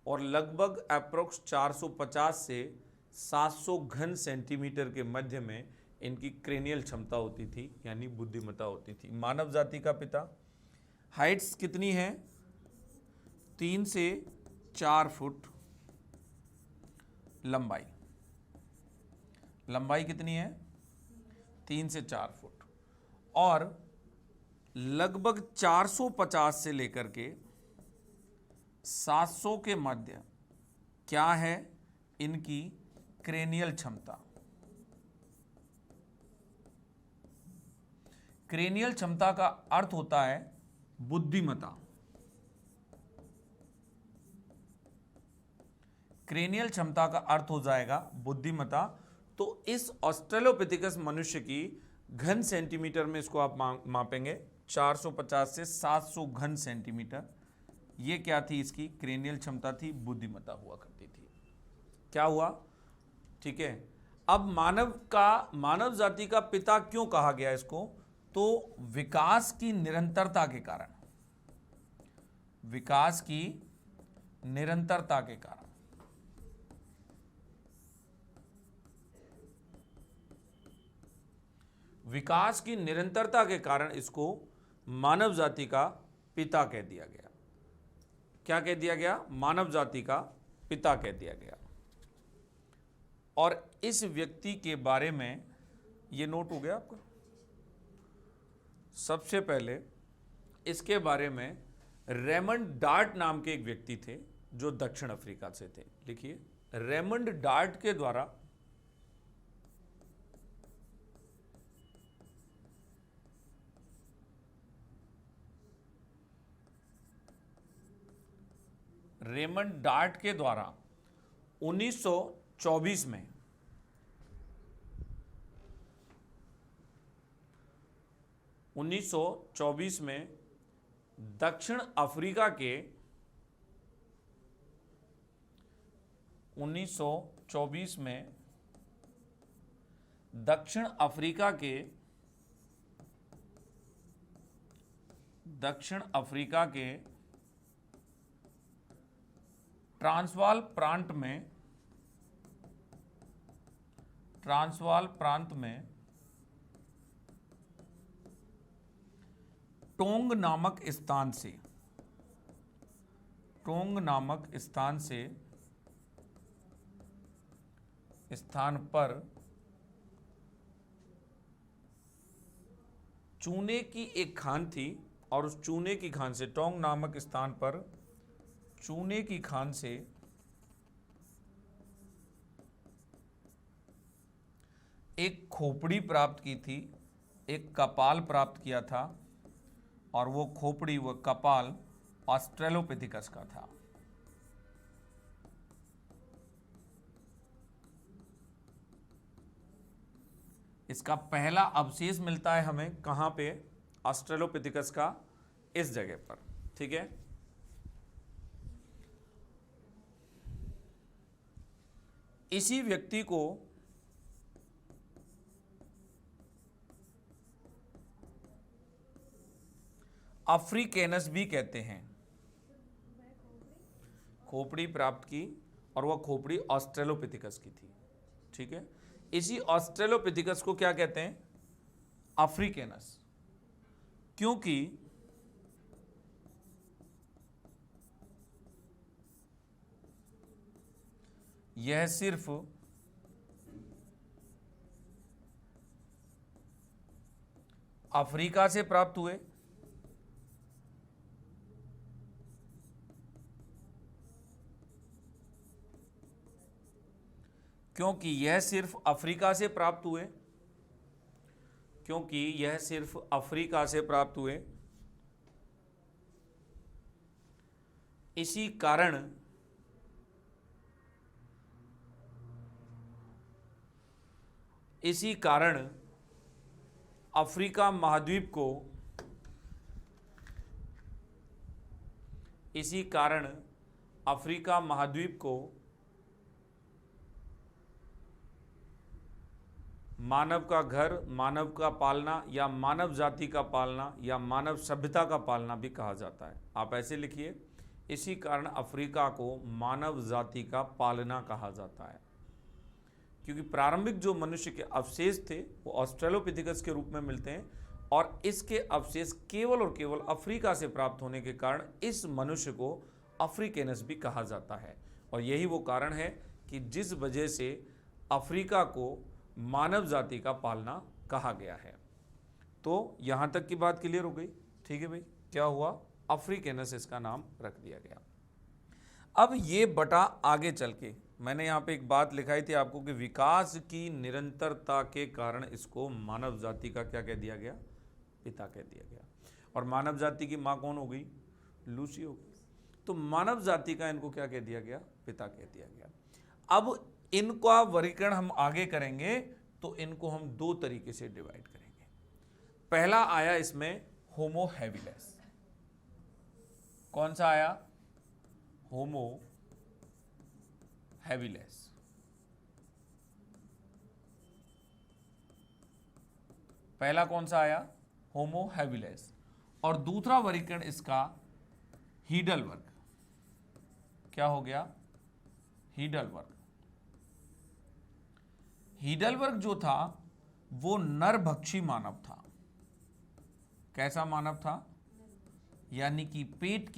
और लगभग अप्रोक्स 450 से 700 घन सेंटीमीटर के मध्य में इनकी क्रेनियल क्षमता होती थी, यानी बुद्धिमत्ता होती थी। मानव जाति का पिता। हाइट्स कितनी है? 3 से 4 फुट। लंबाई, लंबाई कितनी है? 3 से 4 फुट। और लगभग 450 से लेकर के 700 के मध्य क्या है इनकी क्रेनियल क्षमता। क्रेनियल क्षमता का अर्थ होता है बुद्धिमत्ता। क्रेनियल क्षमता का अर्थ हो जाएगा बुद्धिमत्ता। तो इस ऑस्ट्रेलोपिथिकस मनुष्य की घन सेंटीमीटर में इसको आप मापेंगे 450 से 700 घन सेंटीमीटर। ये क्या थी? इसकी क्रेनियल क्षमता थी, बुद्धिमत्ता हुआ करती थी। क्या हुआ? ठीक है। अब मानव जाति का पिता क्यों कहा गया इसको? तो विकास की निरंतरता के कारण, विकास की निरंतरता के कारण, विकास की निरंतरता के कारण इसको मानव जाति का पिता कह दिया गया। क्या कह दिया गया? मानव जाति का पिता कह दिया गया। और इस व्यक्ति के बारे में ये नोट हो गया आपका। सबसे पहले इसके बारे में रेमंड डार्ट नाम के एक व्यक्ति थे जो दक्षिण अफ्रीका से थे। लिखिए, रेमंड डार्ट के द्वारा रेमंड डार्ट के द्वारा 1924 में दक्षिण अफ्रीका के 1924 में दक्षिण अफ्रीका के ट्रांसवाल प्रांत में टोंग नामक स्थान पर चूने की एक खान थी और उस चूने की खान से, टोंग नामक स्थान पर चूने की खान से एक खोपड़ी प्राप्त की थी, एक कपाल प्राप्त किया था और वो खोपड़ी, वो कपाल ऑस्ट्रेलोपिथिकस का था। इसका पहला अवशेष मिलता है हमें कहां पे? ऑस्ट्रेलोपिथिकस का इस जगह पर। ठीक है। इसी व्यक्ति को अफ्रीकेनस भी कहते हैं। खोपड़ी प्राप्त की और वह खोपड़ी ऑस्ट्रेलोपिथिकस की थी। ठीक है। इसी ऑस्ट्रेलोपिथिकस को क्या कहते हैं? अफ्रीकेनस। क्योंकि यह सिर्फ अफ्रीका से प्राप्त हुए, क्योंकि यह सिर्फ अफ्रीका से प्राप्त हुए, इसी कारण इसी कारण अफ्रीका महाद्वीप को मानव का घर, मानव का पालना या मानव जाति का पालना या मानव सभ्यता का पालना भी कहा जाता है। आप ऐसे लिखिए, इसी कारण अफ्रीका को मानव जाति का पालना कहा जाता है, क्योंकि प्रारंभिक जो मनुष्य के अवशेष थे वो ऑस्ट्रेलोपिथेकस के रूप में मिलते हैं और इसके अवशेष केवल और केवल अफ्रीका से प्राप्त होने के कारण इस मनुष्य को अफ्रीकेनस भी कहा जाता है। और यही वो कारण है कि जिस वजह से अफ्रीका को मानव जाति का पालना कहा गया है। तो यहाँ तक की बात क्लियर हो गई, ठीक है भाई। क्या हुआ, अफ्रीकेनस इसका नाम रख दिया गया। अब ये बटा आगे चल के मैंने यहाँ पे एक बात लिखाई थी आपको कि विकास की निरंतरता के कारण इसको मानव जाति का क्या कह दिया गया, पिता कह दिया गया। और मानव जाति की माँ कौन हो गई, लूसी हो गई। तो मानव जाति का इनको क्या कह दिया गया, पिता कह दिया गया। अब इनका वर्गीकरण हम आगे करेंगे तो इनको हम दो तरीके से डिवाइड करेंगे। पहला आया इसमें होमो हैबिलिस। कौन सा आया, होमो हैबिलिस। पहला कौन सा आया, होमो हैबिलिस। और दूसरा वर्गीकरण इसका हीडलबर्ग। क्या हो गया, हीडलबर्ग। हीडलबर्ग जो था वो नरभक्षी मानव था। कैसा मानव था, यानी कि पेट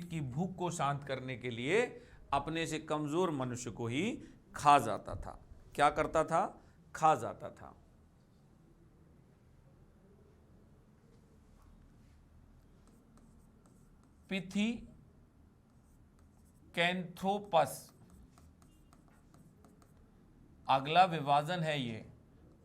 की भूख को शांत करने के लिए अपने से कमजोर मनुष्य को ही खा जाता था। क्या करता था, खा जाता था। पिथिकैंथ्रोपस, अगला विभाजन है ये।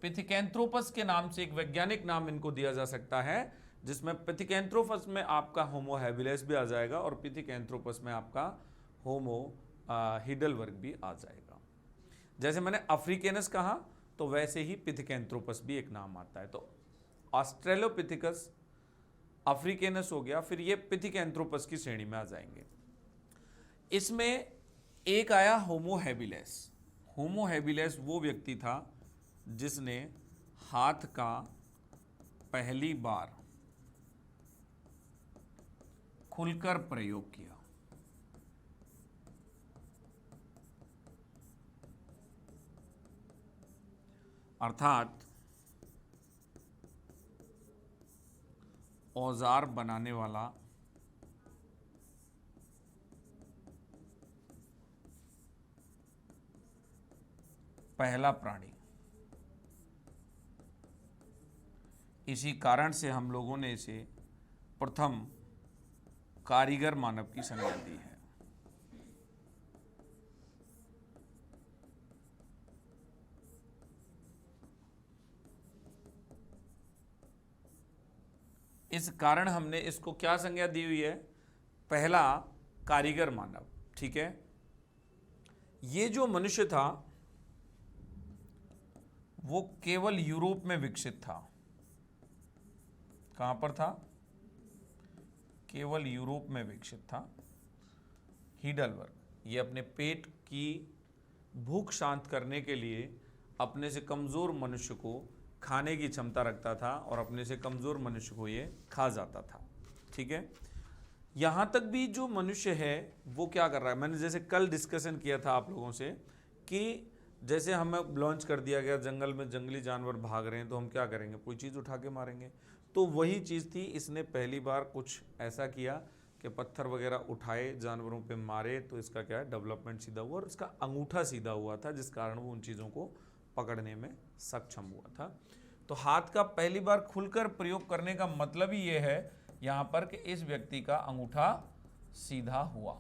पिथिकैंथ्रोपस के नाम से एक वैज्ञानिक नाम इनको दिया जा सकता है, जिसमें पिथिकैंथ्रोपस में आपका होमो हैबिलिस भी आ जाएगा और पिथिकैंथ्रोपस में आपका होमो हीडलबर्ग भी आ जाएगा। जैसे मैंने अफ्रीकेनस कहा तो वैसे ही पिथिकैंथ्रोपस भी एक नाम आता है। तो ऑस्ट्रेलोपिथेकस अफ्रीकेनस हो गया, फिर ये पिथिकैंथ्रोपस की श्रेणी में आ जाएंगे। इसमें एक आया होमो हैबिलिस। होमो हैबिलिस वो व्यक्ति था जिसने हाथ का पहली बार खुलकर प्रयोग किया। अर्थात औजार बनाने वाला पहला प्राणी। इसी कारण से हम लोगों ने इसे प्रथम कारीगर मानव की संज्ञा दी है। इस कारण हमने इसको क्या संज्ञा दी हुई है, पहला कारीगर मानव। ठीक है, ये जो मनुष्य था वो केवल यूरोप में विकसित था। कहां पर था, केवल यूरोप में विकसित था। हीडलबर्ग ये अपने पेट की भूख शांत करने के लिए अपने से कमजोर मनुष्य को खाने की क्षमता रखता था और अपने से कमजोर मनुष्य को ये खा जाता था। ठीक है, यहां तक भी जो मनुष्य है वो क्या कर रहा है, मैंने जैसे कल डिस्कशन किया था आप लोगों से कि जैसे हमें लॉन्च कर दिया गया जंगल में जंगली जानवर भाग रहे हैं तो हम क्या करेंगे, कोई चीज़ उठा के मारेंगे। तो वही चीज़ थी, इसने पहली बार कुछ ऐसा किया कि पत्थर वगैरह उठाए, जानवरों पे मारे, तो इसका क्या है डेवलपमेंट सीधा हुआ और इसका अंगूठा सीधा हुआ था, जिस कारण वो उन चीज़ों को पकड़ने में सक्षम हुआ था। तो हाथ का पहली बार खुलकर प्रयोग करने का मतलब ही ये है यहाँ पर कि इस व्यक्ति का अंगूठा सीधा हुआ।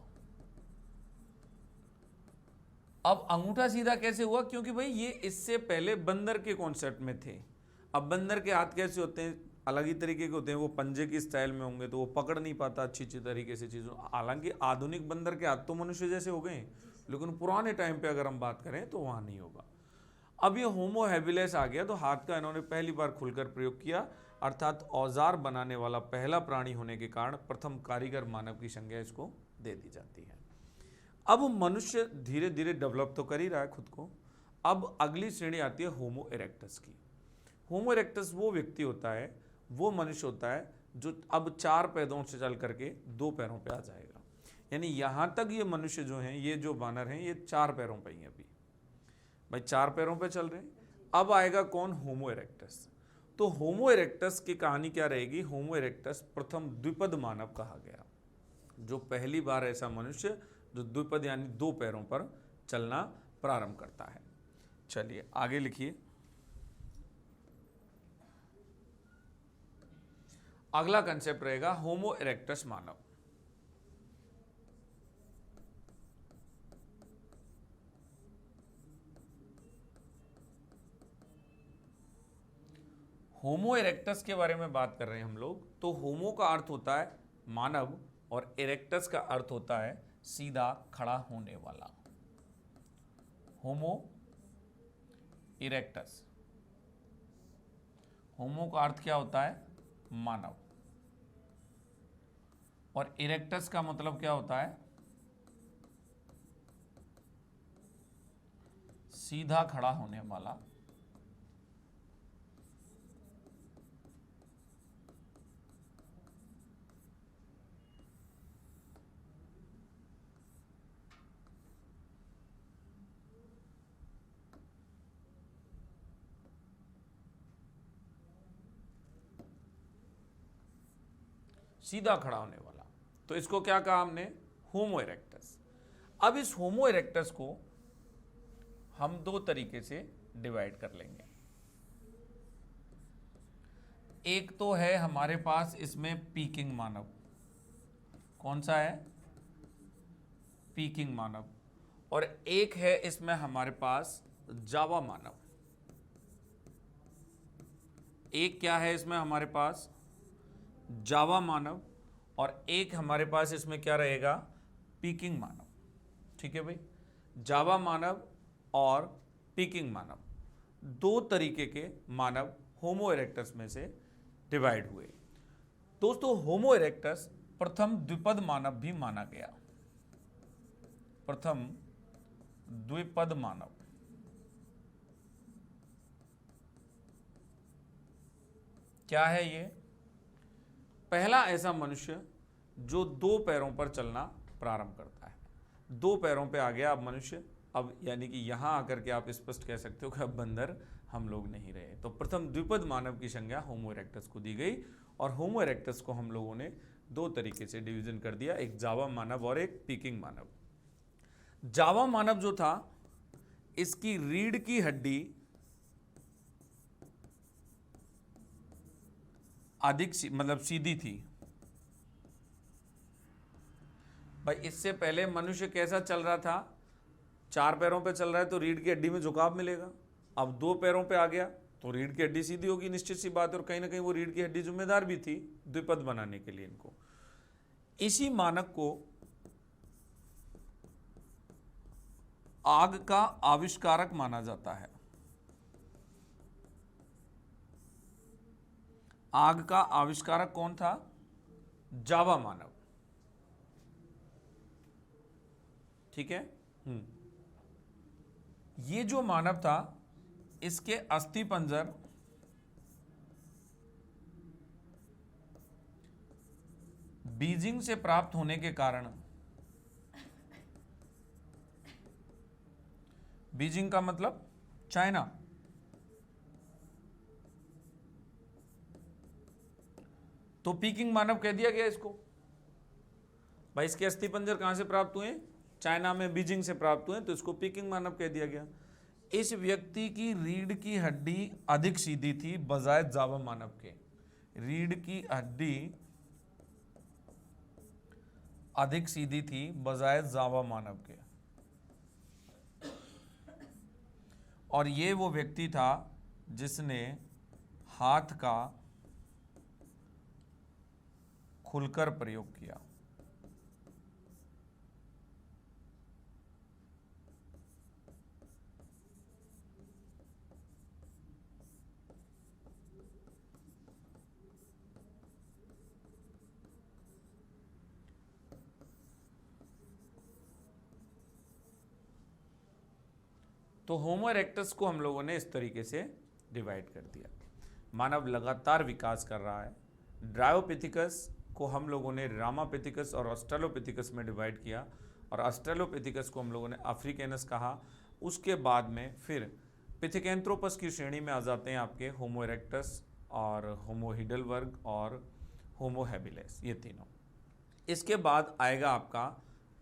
अब अंगूठा सीधा कैसे हुआ, क्योंकि भाई ये इससे पहले बंदर के कॉन्सेप्ट में थे। अब बंदर के हाथ कैसे होते हैं, अलग ही तरीके के होते हैं, वो पंजे की स्टाइल में होंगे तो वो पकड़ नहीं पाता अच्छी तरीके से चीज़ों। हालांकि आधुनिक बंदर के हाथ तो मनुष्य जैसे हो गए, लेकिन पुराने टाइम पे अगर हम बात करें तो वहाँ नहीं होगा। अब ये होमो हैबिलिस आ गया तो हाथ का इन्होंने पहली बार खुलकर प्रयोग किया, अर्थात औजार बनाने वाला पहला प्राणी होने के कारण प्रथम कारीगर मानव की संज्ञा इसको दे दी जाती है। अब मनुष्य धीरे धीरे डेवलप तो कर ही रहा है खुद को। अब अगली श्रेणी आती है होमो इरेक्टस की। होमो इरेक्टस वो व्यक्ति होता है, वो मनुष्य होता है जो अब 4 पैरों से चल करके 2 पैरों पे आ जाएगा। यानी यहां तक ये मनुष्य जो हैं, ये जो बानर हैं, ये 4 पैरों पे ही अभी भाई 4 पैरों पे चल रहे हैं। अब आएगा कौन? होमो इरेक्टस। तो होमो इरेक्टस की कहानी क्या रहेगी? होमो इरेक्टस प्रथम द्विपद मानव कहा गया, जो पहली बार ऐसा मनुष्य जो द्विपद यानी 2 पैरों पर चलना प्रारंभ करता है। चलिए आगे लिखिए। अगला कंसेप्ट रहेगा होमो इरेक्टस मानव। होमो इरेक्टस के बारे में बात कर रहे हैं हम लोग। तो होमो का अर्थ होता है मानव और इरेक्टस का अर्थ होता है सीधा खड़ा होने वाला। होमो इरेक्टस, होमो का अर्थ क्या होता है? मानव। और इरेक्टस का मतलब क्या होता है? सीधा खड़ा होने वाला। सीधा खड़ा होने वाला। तो इसको क्या कहा हमने? होमो इरेक्टस। अब इस होमो इरेक्टस को हम 2 तरीके से डिवाइड कर लेंगे। एक तो है हमारे पास इसमें पीकिंग मानव। कौन सा है? पीकिंग मानव। और एक है इसमें हमारे पास जावा मानव। एक क्या है इसमें हमारे पास? जावा मानव। और एक हमारे पास इसमें क्या रहेगा? पीकिंग मानव। ठीक है भाई, जावा मानव और पीकिंग मानव, 2 तरीके के मानव होमो इरेक्टस में से डिवाइड हुए। दोस्तों होमो इरेक्टस प्रथम द्विपद मानव भी माना गया। प्रथम द्विपद मानव। क्या है ये? पहला ऐसा मनुष्य जो 2 पैरों पर चलना प्रारंभ करता है। 2 पैरों पे आ गया अब मनुष्य। अब यानी कि यहां आकर के आप स्पष्ट कह सकते हो कि अब बंदर हम लोग नहीं रहे। तो प्रथम द्विपद मानव की संज्ञा होमो इरेक्टस को दी गई। और होमो इरेक्टस को हम लोगों ने 2 तरीके से डिवीजन कर दिया, एक जावा मानव और एक पीकिंग मानव। जावा मानव जो था, इसकी रीढ़ की हड्डी अधिक मतलब सीधी थी। भाई इससे पहले मनुष्य कैसा चल रहा था? 4 पैरों पे चल रहा है तो रीढ़ की हड्डी में झुकाव मिलेगा। अब 2 पैरों पे आ गया तो रीढ़ की हड्डी सीधी होगी, निश्चित सी बात है। और कहीं ना कहीं वो रीढ़ की हड्डी जिम्मेदार भी थी द्विपद बनाने के लिए इनको। इसी मानक को आग का आविष्कारक माना जाता है। आग का आविष्कारक कौन था? जावा मानव। ठीक है। ये जो मानव था, इसके अस्थि पंजर बीजिंग से प्राप्त होने के कारण, बीजिंग का मतलब चाइना, तो पीकिंग मानव कह दिया गया इसको। भाई इसके अस्थि पंजर कहां से प्राप्त हुए? चाइना में बीजिंग से प्राप्त हुए, तो इसको पीकिंग मानव कह दिया गया। इस व्यक्ति की रीढ़ की हड्डी अधिक सीधी थी बजाय जावा मानव के। रीढ़ की हड्डी अधिक सीधी थी बजाय जावा मानव के। और ये वो व्यक्ति था जिसने हाथ का खुलकर प्रयोग किया। तो होमो इरेक्टस को हम लोगों ने इस तरीके से डिवाइड कर दिया। मानव लगातार विकास कर रहा है। ड्रायोपिथिकस को हम लोगों ने रामापिथिकस और ऑस्ट्रेलोपिथिकस में डिवाइड किया, और ऑस्ट्रेलोपिथिकस को हम लोगों ने अफ्रीकेनस कहा। उसके बाद में फिर पिथिकेंथ्रोपस की श्रेणी में आ जाते हैं आपके होमो इरेक्टस और होमो हिडलबर्ग और होमो हैबिलिस, ये तीनों। इसके बाद आएगा आपका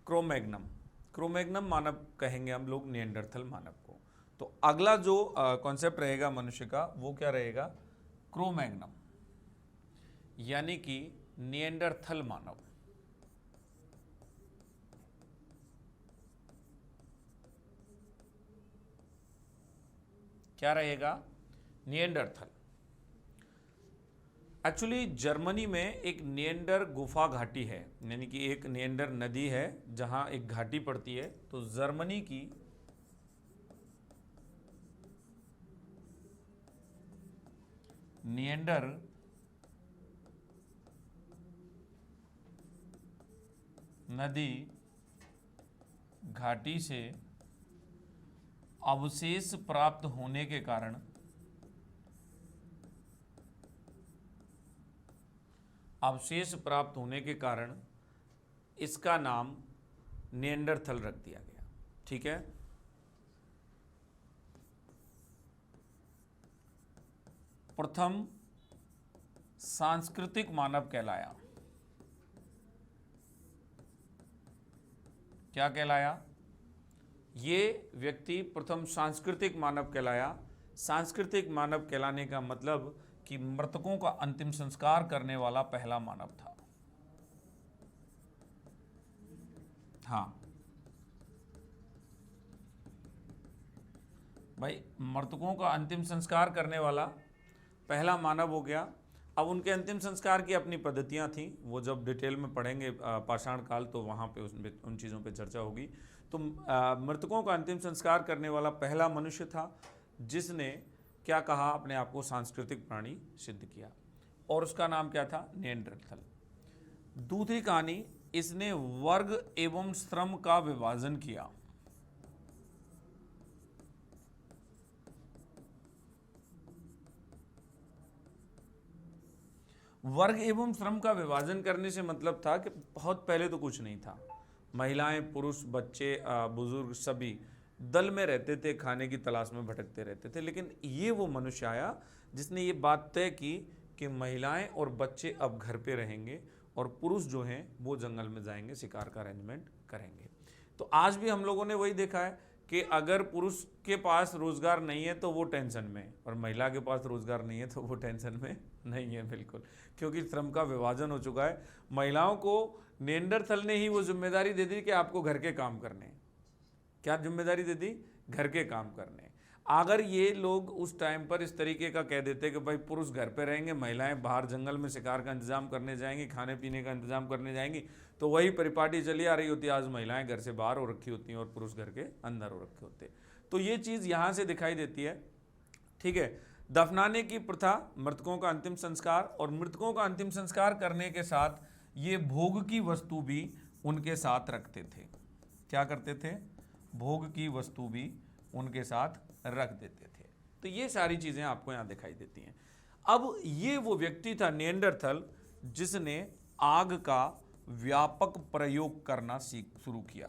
क्रोमैग्नम। क्रोमैग्नम मानव कहेंगे हम लोग निएंडरथल मानव को। तो अगला जो कॉन्सेप्ट रहेगा मनुष्य का वो क्या रहेगा? क्रोमैग्नम, यानी कि निएंडरथल मानव। क्या रहेगा? निएंडरथल। एक्चुअली जर्मनी में एक निएंडर गुफा घाटी है, यानी कि एक निएंडर नदी है जहां एक घाटी पड़ती है। तो जर्मनी की निएंडर नदी घाटी से अवशेष प्राप्त होने के कारण इसका नाम निएंडरथल रख दिया गया। ठीक है। प्रथम सांस्कृतिक मानव कहलाया। क्या कहलाया? ये व्यक्ति प्रथम सांस्कृतिक मानव कहलाया। सांस्कृतिक मानव कहलाने का मतलब कि मृतकों का अंतिम संस्कार करने वाला पहला मानव था। हाँ भाई, मृतकों का अंतिम संस्कार करने वाला पहला मानव हो गया। अब उनके अंतिम संस्कार की अपनी पद्धतियां थी, वो जब डिटेल में पढ़ेंगे पाषाण काल तो वहाँ पे उन चीज़ों पे चर्चा होगी। तो मृतकों का अंतिम संस्कार करने वाला पहला मनुष्य था जिसने क्या कहा, अपने आप को सांस्कृतिक प्राणी सिद्ध किया, और उसका नाम क्या था? निएंडरथल। दूसरी कहानी, इसने वर्ग एवं श्रम का विभाजन किया। वर्ग एवं श्रम का विभाजन करने से मतलब था कि बहुत पहले तो कुछ नहीं था। महिलाएं, पुरुष, बच्चे, बुजुर्ग सभी दल में रहते थे, खाने की तलाश में भटकते रहते थे। लेकिन ये वो मनुष्य आया जिसने ये बात तय की कि महिलाएं और बच्चे अब घर पे रहेंगे और पुरुष जो हैं वो जंगल में जाएंगे, शिकार का अरेंजमेंट करेंगे। तो आज भी हम लोगों ने वही देखा है कि अगर पुरुष के पास रोजगार नहीं है तो वो टेंशन में है, और महिला के पास रोजगार नहीं है तो वो टेंशन में नहीं है। बिल्कुल, क्योंकि श्रम का विभाजन हो चुका है। महिलाओं को निएंडरथल ने ही वो जिम्मेदारी दे दी कि आपको घर के काम करने। क्या जिम्मेदारी दे दी? घर के काम करने। अगर ये लोग उस टाइम पर इस तरीके का कह देते कि भाई पुरुष घर पे रहेंगे, महिलाएं बाहर जंगल में शिकार का इंतजाम करने जाएंगी, खाने पीने का इंतजाम करने जाएंगी, तो वही परिपाटी चली आ रही होती। आज महिलाएं घर से बाहर हो रखी होती हैं और पुरुष घर के अंदर हो रखे होते। तो ये चीज़ यहाँ से दिखाई देती है। ठीक है। दफनाने की प्रथा, मृतकों का अंतिम संस्कार, और मृतकों का अंतिम संस्कार करने के साथ ये भोग की वस्तु भी उनके साथ रखते थे। क्या करते थे? भोग की वस्तु भी उनके साथ रख देते थे। तो ये सारी चीज़ें आपको यहाँ दिखाई देती हैं। अब ये वो व्यक्ति था निएंडरथल जिसने आग का व्यापक प्रयोग करना शुरू किया।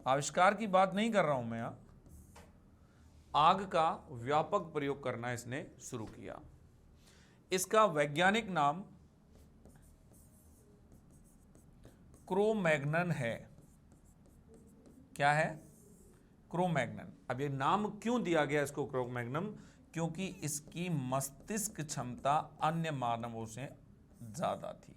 आविष्कार की बात नहीं कर रहा हूं मैं, यहाँ आग का व्यापक प्रयोग करना इसने शुरू किया। इसका वैज्ञानिक नाम क्रोमैग्नन है। क्या है? क्रोमैग्नन। अब ये नाम क्यों दिया गया इसको क्रोमैग्नम? क्योंकि इसकी मस्तिष्क क्षमता अन्य मानवों से ज्यादा थी।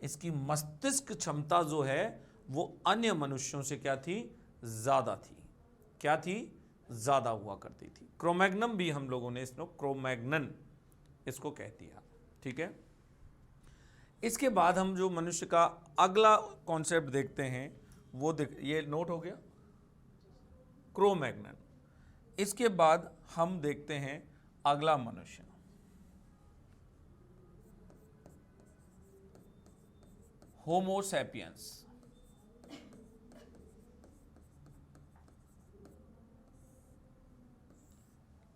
इसकी मस्तिष्क क्षमता जो है वो अन्य मनुष्यों से क्या थी? ज्यादा थी। क्या थी? ज्यादा हुआ करती थी। क्रोमैग्नम भी हम लोगों ने इसको क्रोमैग्नन इसको कह दिया। ठीक है। इसके बाद हम जो मनुष्य का अगला कॉन्सेप्ट देखते हैं वो ये नोट हो गया, क्रोमैग्नन। इसके बाद हम देखते हैं अगला मनुष्य, होमो सैपियंस।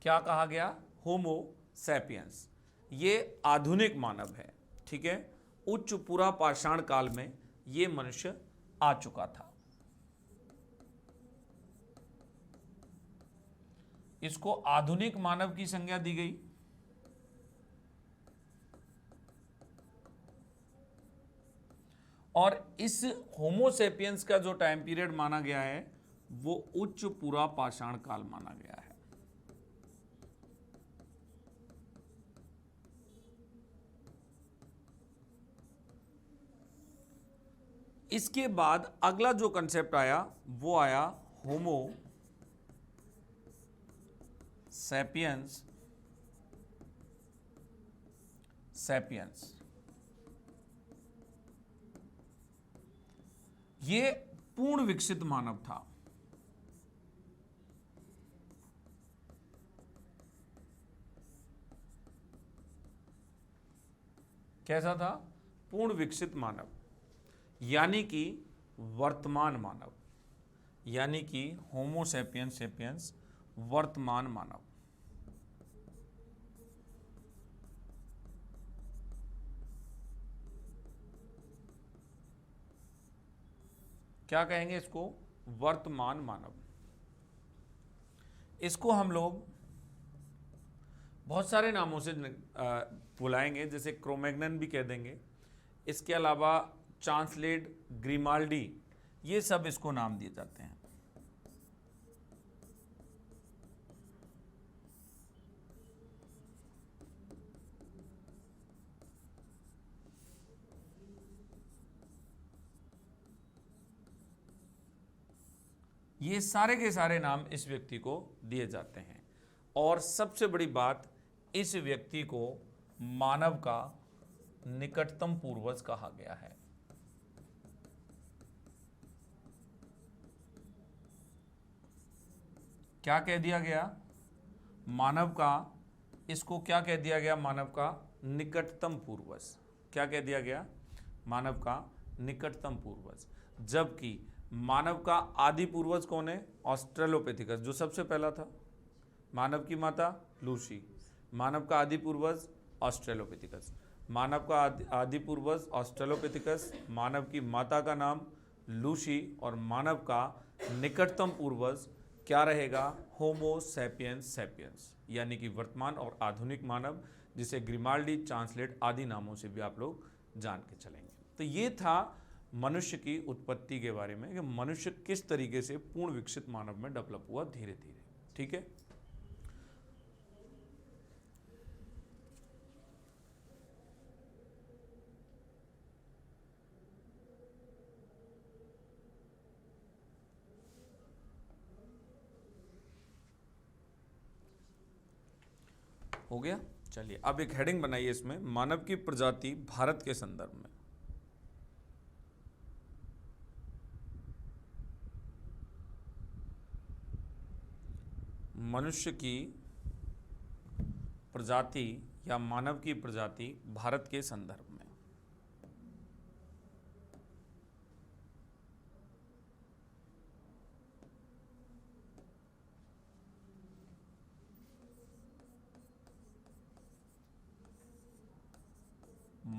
क्या कहा गया? Homo sapiens. ये आधुनिक मानव है, ठीक है। उच्च पुरा पाषाण काल में ये मनुष्य आ चुका था। इसको आधुनिक मानव की संज्ञा दी गई। और इस होमोसेपियंस का जो टाइम पीरियड माना गया है वो उच्च पुरा पाषाण काल माना गया है। इसके बाद अगला जो कंसेप्ट आया वो आया होमो सैपियंस सैपियंस। ये पूर्ण विकसित मानव था। कैसा था? पूर्ण विकसित मानव, यानी कि वर्तमान मानव, यानी कि होमो सैपियंस सैपियंस वर्तमान मानव। क्या कहेंगे इसको? वर्तमान मानव। इसको हम लोग बहुत सारे नामों से बुलाएंगे, जैसे क्रोमैग्नन भी कह देंगे। इसके अलावा चांसलेट, ग्रिमाल्डी, ये सब इसको नाम दिए जाते हैं। ये सारे के सारे नाम इस व्यक्ति को दिए जाते हैं। और सबसे बड़ी बात, इस व्यक्ति को मानव का निकटतम पूर्वज कहा गया है। क्या कह दिया गया? मानव का, इसको क्या कह दिया गया? मानव का निकटतम पूर्वज। क्या कह दिया गया? मानव का निकटतम पूर्वज। जबकि मानव का आदि पूर्वज कौन है? ऑस्ट्रेलोपिथेकस, जो सबसे पहला था। मानव की माता लूसी। मानव का आदि पूर्वज ऑस्ट्रेलोपिथेकस। मानव का आदि पूर्वज ऑस्ट्रेलोपिथेकस, मानव की माता का नाम लूसी, और मानव का निकटतम पूर्वज क्या रहेगा? होमो सैपियंस सैपियंस, यानी कि वर्तमान और आधुनिक मानव, जिसे ग्रिमाल्डी, चांसलेट आदि नामों से भी आप लोग जान के चलेंगे। तो ये था मनुष्य की उत्पत्ति के बारे में, कि मनुष्य किस तरीके से पूर्ण विकसित मानव में डेवलप हुआ धीरे धीरे। ठीक है। हो गया। चलिए अब एक हेडिंग बनाइए इसमें, मानव की प्रजाति भारत के संदर्भ में। मनुष्य की प्रजाति या मानव की प्रजाति भारत के संदर्भ में।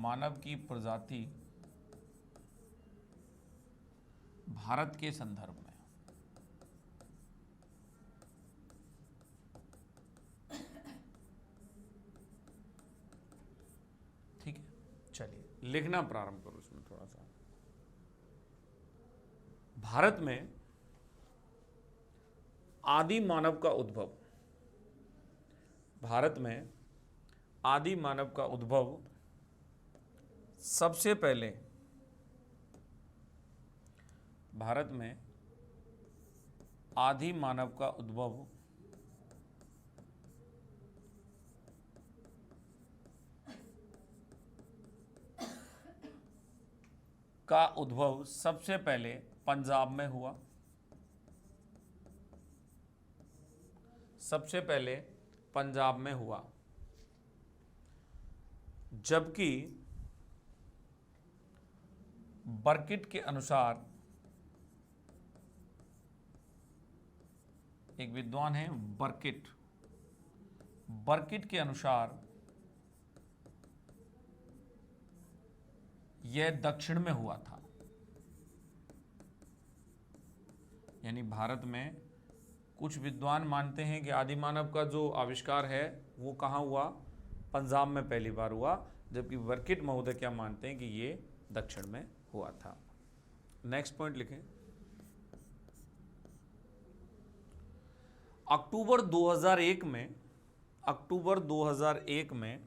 मानव की प्रजाति भारत के संदर्भ में। ठीक है, चलिए लिखना प्रारंभ करो इसमें थोड़ा सा। भारत में आदि मानव का उद्भव, भारत में आदि मानव का उद्भव सबसे पहले, भारत में आदि मानव का उद्भव सबसे पहले पंजाब में हुआ। सबसे पहले पंजाब में हुआ, जबकि बर्किट के अनुसार, एक विद्वान है बर्किट, बर्किट के अनुसार यह दक्षिण में हुआ था। यानी भारत में कुछ विद्वान मानते हैं कि आदि मानव का जो आविष्कार है वो कहाँ हुआ, पंजाब में पहली बार हुआ, जबकि बर्किट महोदय क्या मानते हैं कि ये दक्षिण में हुआ था। नेक्स्ट पॉइंट लिखें। अक्टूबर 2001 में, अक्टूबर 2001 में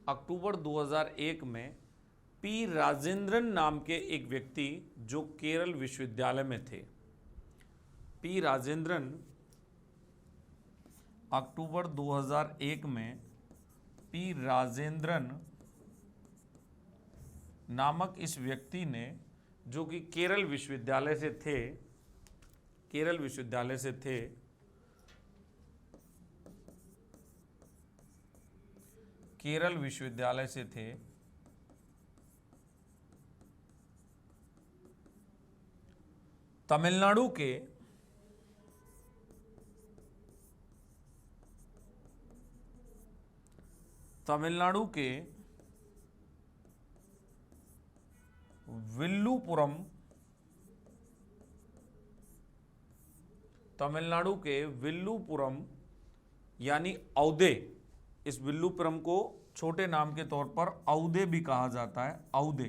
अक्टूबर 2001 में पी राजेंद्रन नाम के एक व्यक्ति जो केरल विश्वविद्यालय में थे, पी राजेंद्रन, अक्टूबर 2001 में पी राजेंद्रन नामक इस व्यक्ति ने, जो कि केरल विश्वविद्यालय से थे, केरल विश्वविद्यालय से थे, केरल विश्वविद्यालय से थे, तमिलनाडु के विल्लुपुरम, तमिलनाडु के विल्लुपुरम यानी औदे, इस विल्लुपुरम को छोटे नाम के तौर पर औदे भी कहा जाता है, औदे,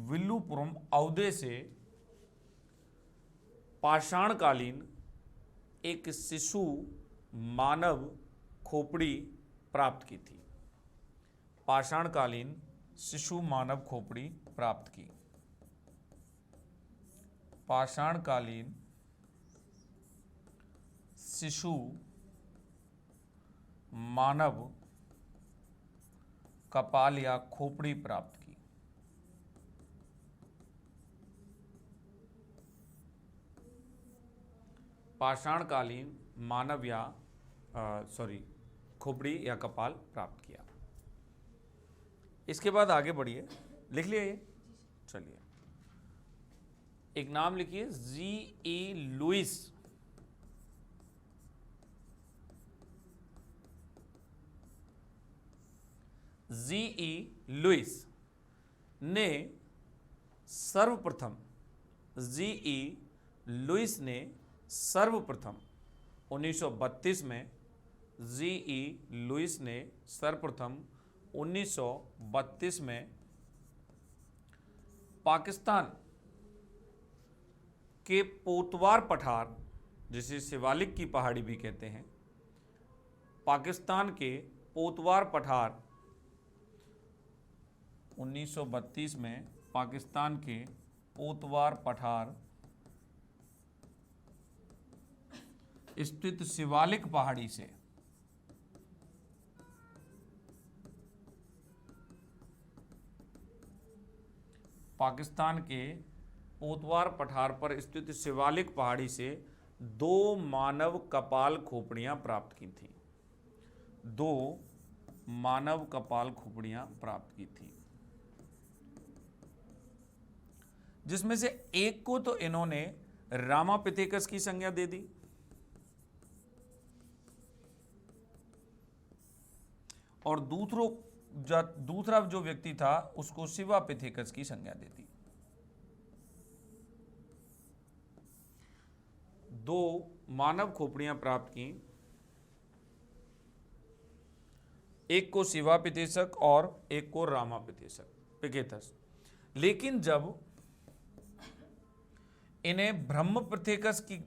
विल्लुपुरम औदे से पाषाणकालीन एक शिशु मानव खोपड़ी प्राप्त की थी, पाषाणकालीन शिशु मानव खोपड़ी प्राप्त की, पाषाणकालीन शिशु मानव कपाल या खोपड़ी प्राप्त की। पाषाणकालीन मानव या खोपड़ी या कपाल प्राप्त किया। इसके बाद आगे बढ़िए, लिख लिया ये, चलिए एक नाम लिखिए, जी.ई. लुइस, जी.ई. लुइस ने सर्वप्रथम, जी.ई. लुइस ने सर्वप्रथम 1932 में, जी.ई. लुइस ने सर्वप्रथम 1932 में पाकिस्तान के पोतवार पठार, जिसे शिवालिक की पहाड़ी भी कहते हैं, पाकिस्तान के पोतवार पठार 1932 में पाकिस्तान के पोतवार पठार स्थित शिवालिक पहाड़ी से पाकिस्तान के पोतवार पठार पर स्थित शिवालिक पहाड़ी से 2 मानव कपाल खोपड़ियां प्राप्त की थी, 2 मानव कपाल खोपड़ियां प्राप्त की थी, जिसमें से एक को तो इन्होंने रामापिथेकस की संज्ञा दे दी और दूसरा जो व्यक्ति था उसको शिवापिथेकस की संज्ञा दे दी। 2 मानव खोपड़ियां प्राप्त की, एक को शिवापिथेकस और एक को रामापिथेकस। लेकिन जब इन्हें ब्रह्मपिथेकस की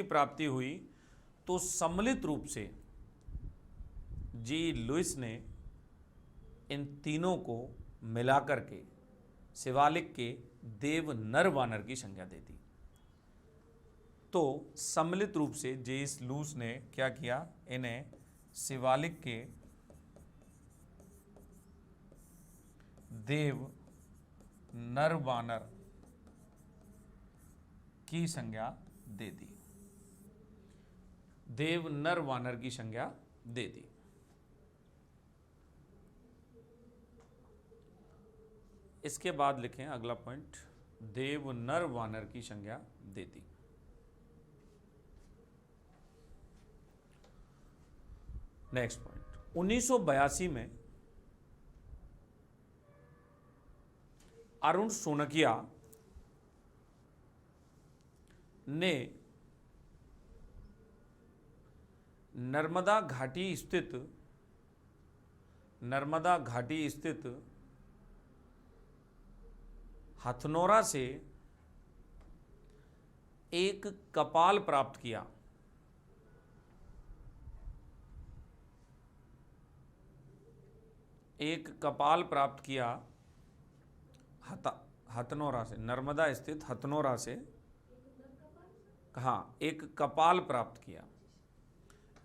प्राप्ति हुई तो सम्मिलित रूप से जी लुइस ने इन तीनों को मिलाकर के शिवालिक के देव नर वानर की संज्ञा दे दी। तो सम्मिलित रूप से लुइस ने क्या किया, इन्हें शिवालिक के देव नर वानर की संज्ञा दे दी। देव नर वानर की संज्ञा दे दी। इसके बाद लिखें अगला पॉइंट, देव नर वानर की संज्ञा दे दी। नेक्स्ट पॉइंट, 1982 में अरुण सोनकिया ने नर्मदा घाटी स्थित हथनोरा से एक कपाल प्राप्त किया। एक कपाल प्राप्त किया हथनोरा से, नर्मदा स्थित हथनोरा से, हाँ, एक कपाल प्राप्त किया,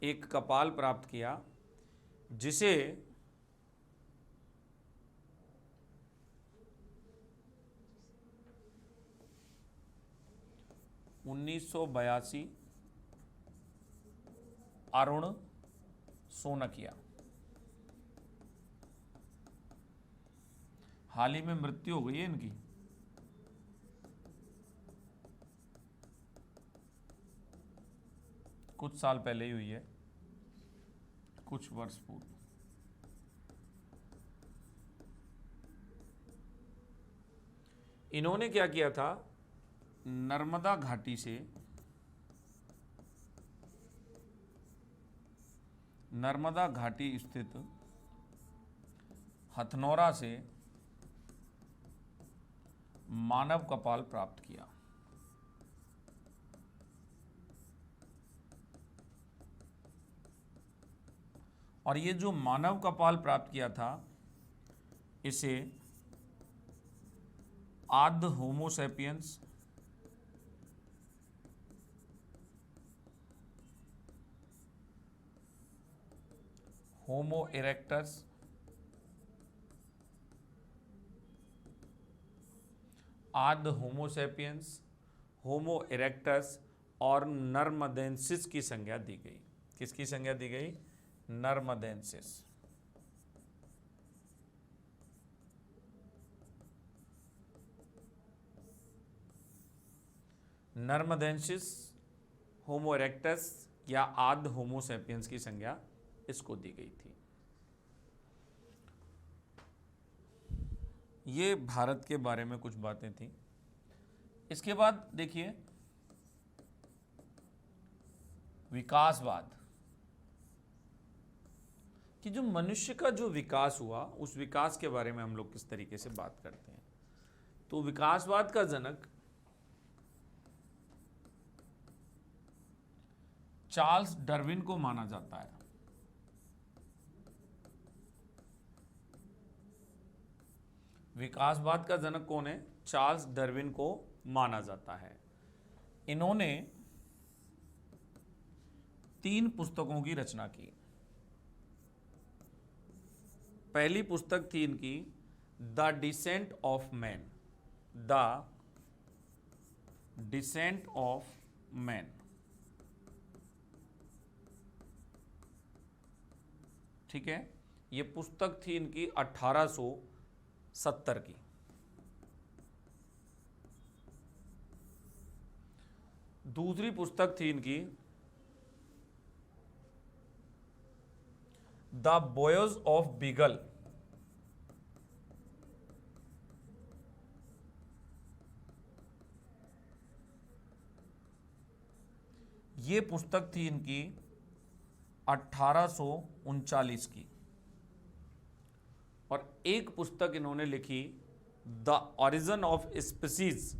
एक कपाल प्राप्त किया जिसे 1982 अरुण सोनकिया, हाल ही में मृत्यु हो गई है इनकी, कुछ साल पहले ही हुई है, कुछ वर्ष पूर्व। इन्होंने क्या किया था, नर्मदा घाटी से, नर्मदा घाटी स्थित हथनोरा से मानव कपाल प्राप्त किया। और ये जो मानव कपाल प्राप्त किया था, इसे आद्य होमो सैपियंस, होमो इरेक्टस, आद्य होमो सैपियंस, होमो इरेक्टस और नर्मदेंसिस की संज्ञा दी गई। किसकी संज्ञा दी गई? नर्मदेंसिस। नर्मदेंसिस, होमो इरेक्टस या आद्य होमो सैपियंस की संज्ञा इसको दी गई थी। ये भारत के बारे में कुछ बातें थी। इसके बाद देखिए विकासवाद, कि जो मनुष्य का जो विकास हुआ, उस विकास के बारे में हम लोग किस तरीके से बात करते हैं। तो विकासवाद का जनक चार्ल्स डार्विन को माना जाता है। विकासवाद का जनक कौन है? चार्ल्स डार्विन को माना जाता है। इन्होंने 3 पुस्तकों की रचना की। पहली पुस्तक थी इनकी the descent of man, the descent of man. ठीक है, ये पुस्तक थी इनकी 1870 की। दूसरी पुस्तक थी इनकी द बॉयज ऑफ बीगल, ये पुस्तक थी इनकी 1839 की। और एक पुस्तक इन्होंने लिखी द ओरिजिन ऑफ स्पीसीज,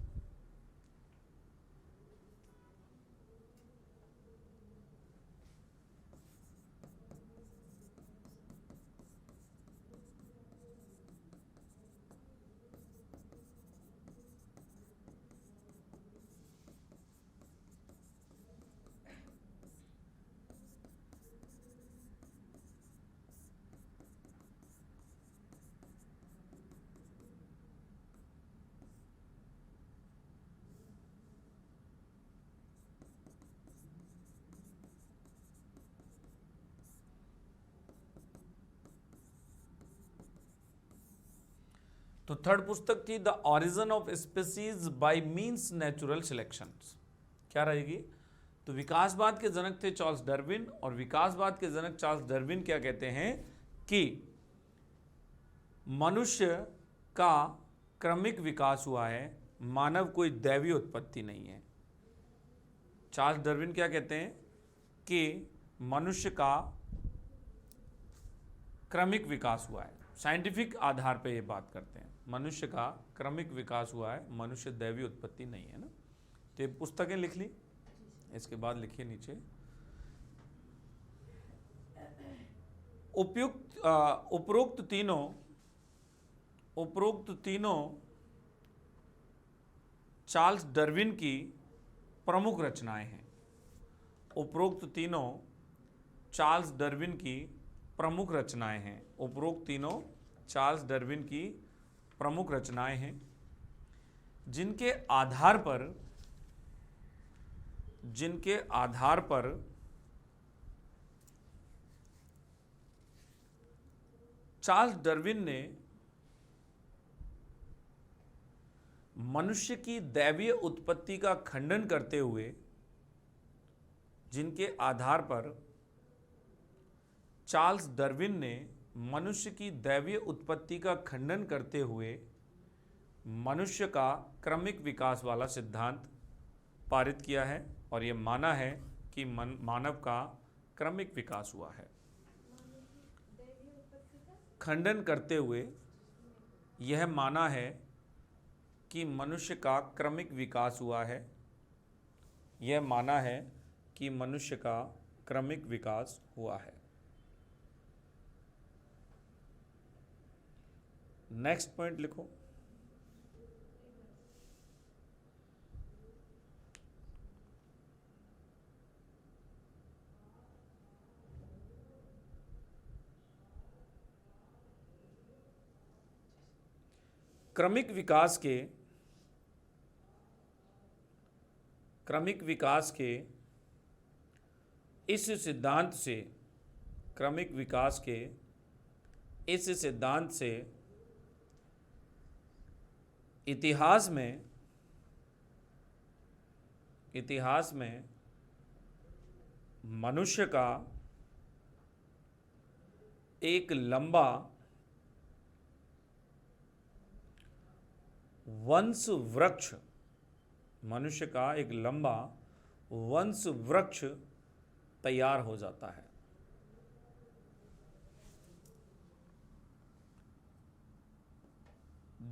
तो थर्ड पुस्तक थी the origin of species by means natural selection. क्या रहेगी? तो विकासवाद के जनक थे चार्ल्स डार्विन, और विकासवाद के जनक चार्ल्स डार्विन क्या कहते हैं कि मनुष्य का क्रमिक विकास हुआ है, मानव कोई दैवीय उत्पत्ति नहीं है। चार्ल्स डार्विन क्या कहते हैं कि मनुष्य का क्रमिक विकास हुआ है, साइंटिफिक आधार पे ये बात करते हैं, मनुष्य का क्रमिक विकास हुआ है, मनुष्य दैवीय उत्पत्ति नहीं है ना। तो ये पुस्तकें लिख ली, इसके बाद लिखिए नीचे उपरोक्त तीनों चार्ल्स डार्विन की प्रमुख रचनाएं हैं। उपरोक्त तीनों चार्ल्स डार्विन की प्रमुख रचनाएं हैं। उपरोक्त तीनों चार्ल्स डार्विन की प्रमुख रचनाएं हैं जिनके आधार पर चार्ल्स डार्विन ने मनुष्य की दैवीय उत्पत्ति का खंडन करते हुए जिनके आधार पर चार्ल्स डार्विन ने मनुष्य की दैवीय उत्पत्ति का खंडन करते हुए मनुष्य का क्रमिक विकास वाला सिद्धांत पारित किया है, और यह माना है कि मानव का क्रमिक विकास हुआ है। खंडन करते हुए यह माना है कि मनुष्य का क्रमिक विकास हुआ है, यह माना है कि मनुष्य का क्रमिक विकास हुआ है। नेक्स्ट पॉइंट लिखो। क्रमिक विकास के इस सिद्धांत से इतिहास में मनुष्य का एक लंबा वंश वृक्ष तैयार हो जाता है।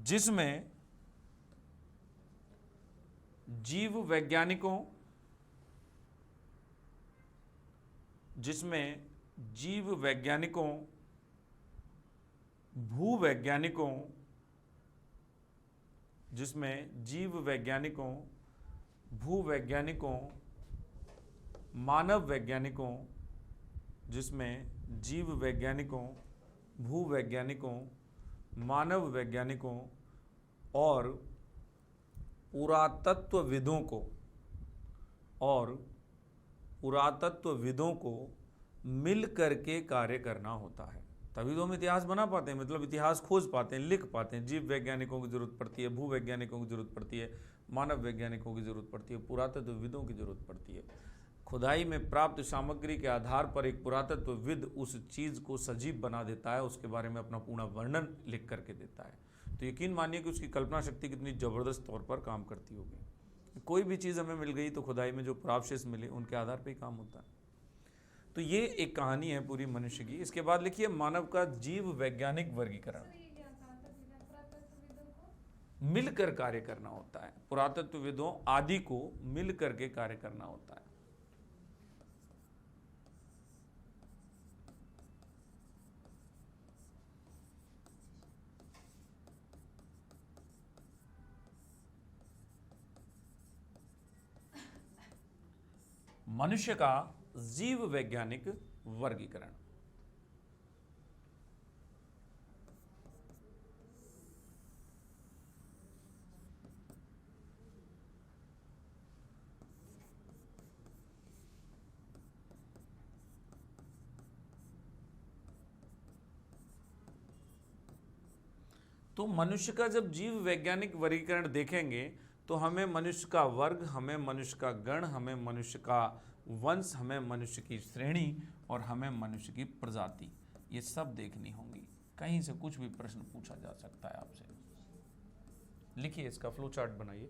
जिसमें जीव वैज्ञानिकों, भूवैज्ञानिकों, मानव वैज्ञानिकों, भूवैज्ञानिकों, मानव वैज्ञानिकों और पुरातत्वविदों को मिल करके कार्य करना होता है। तभी तो हम इतिहास बना पाते हैं, मतलब इतिहास खोज पाते हैं, लिख पाते हैं। जीव वैज्ञानिकों की जरूरत पड़ती है, भूवैज्ञानिकों की जरूरत पड़ती है, मानव वैज्ञानिकों की जरूरत पड़ती है, पुरातत्वविदों की जरूरत पड़ती है। खुदाई में प्राप्त सामग्री के आधार पर एक पुरातत्वविद उस चीज को सजीव बना देता है, उसके बारे में अपना पूर्ण वर्णन लिख करके देता है। तो यकीन मानिए कि उसकी कल्पना शक्ति कितनी जबरदस्त तौर पर काम करती होगी। कोई भी चीज़ हमें मिल गई तो खुदाई में जो पुरावशेष मिले उनके आधार पर ही काम होता है। तो ये एक कहानी है पूरी मनुष्य की। इसके बाद लिखिए मानव का जीव वैज्ञानिक वर्गीकरण। मिलकर कार्य करना होता है, पुरातत्वविदों आदि को मिल करके कार्य करना होता है। मनुष्य का जीव वैज्ञानिक वर्गीकरण। तो तो मनुष्य का जब जीव वैज्ञानिक वर्गीकरण देखेंगे तो हमें मनुष्य का वर्ग, हमें मनुष्य का गण, हमें मनुष्य का वंश, हमें मनुष्य की श्रेणी और हमें मनुष्य की प्रजाति, ये सब देखनी होंगी। कहीं से कुछ भी प्रश्न पूछा जा सकता है आपसे। लिखिए, इसका फ्लो चार्ट बनाइए।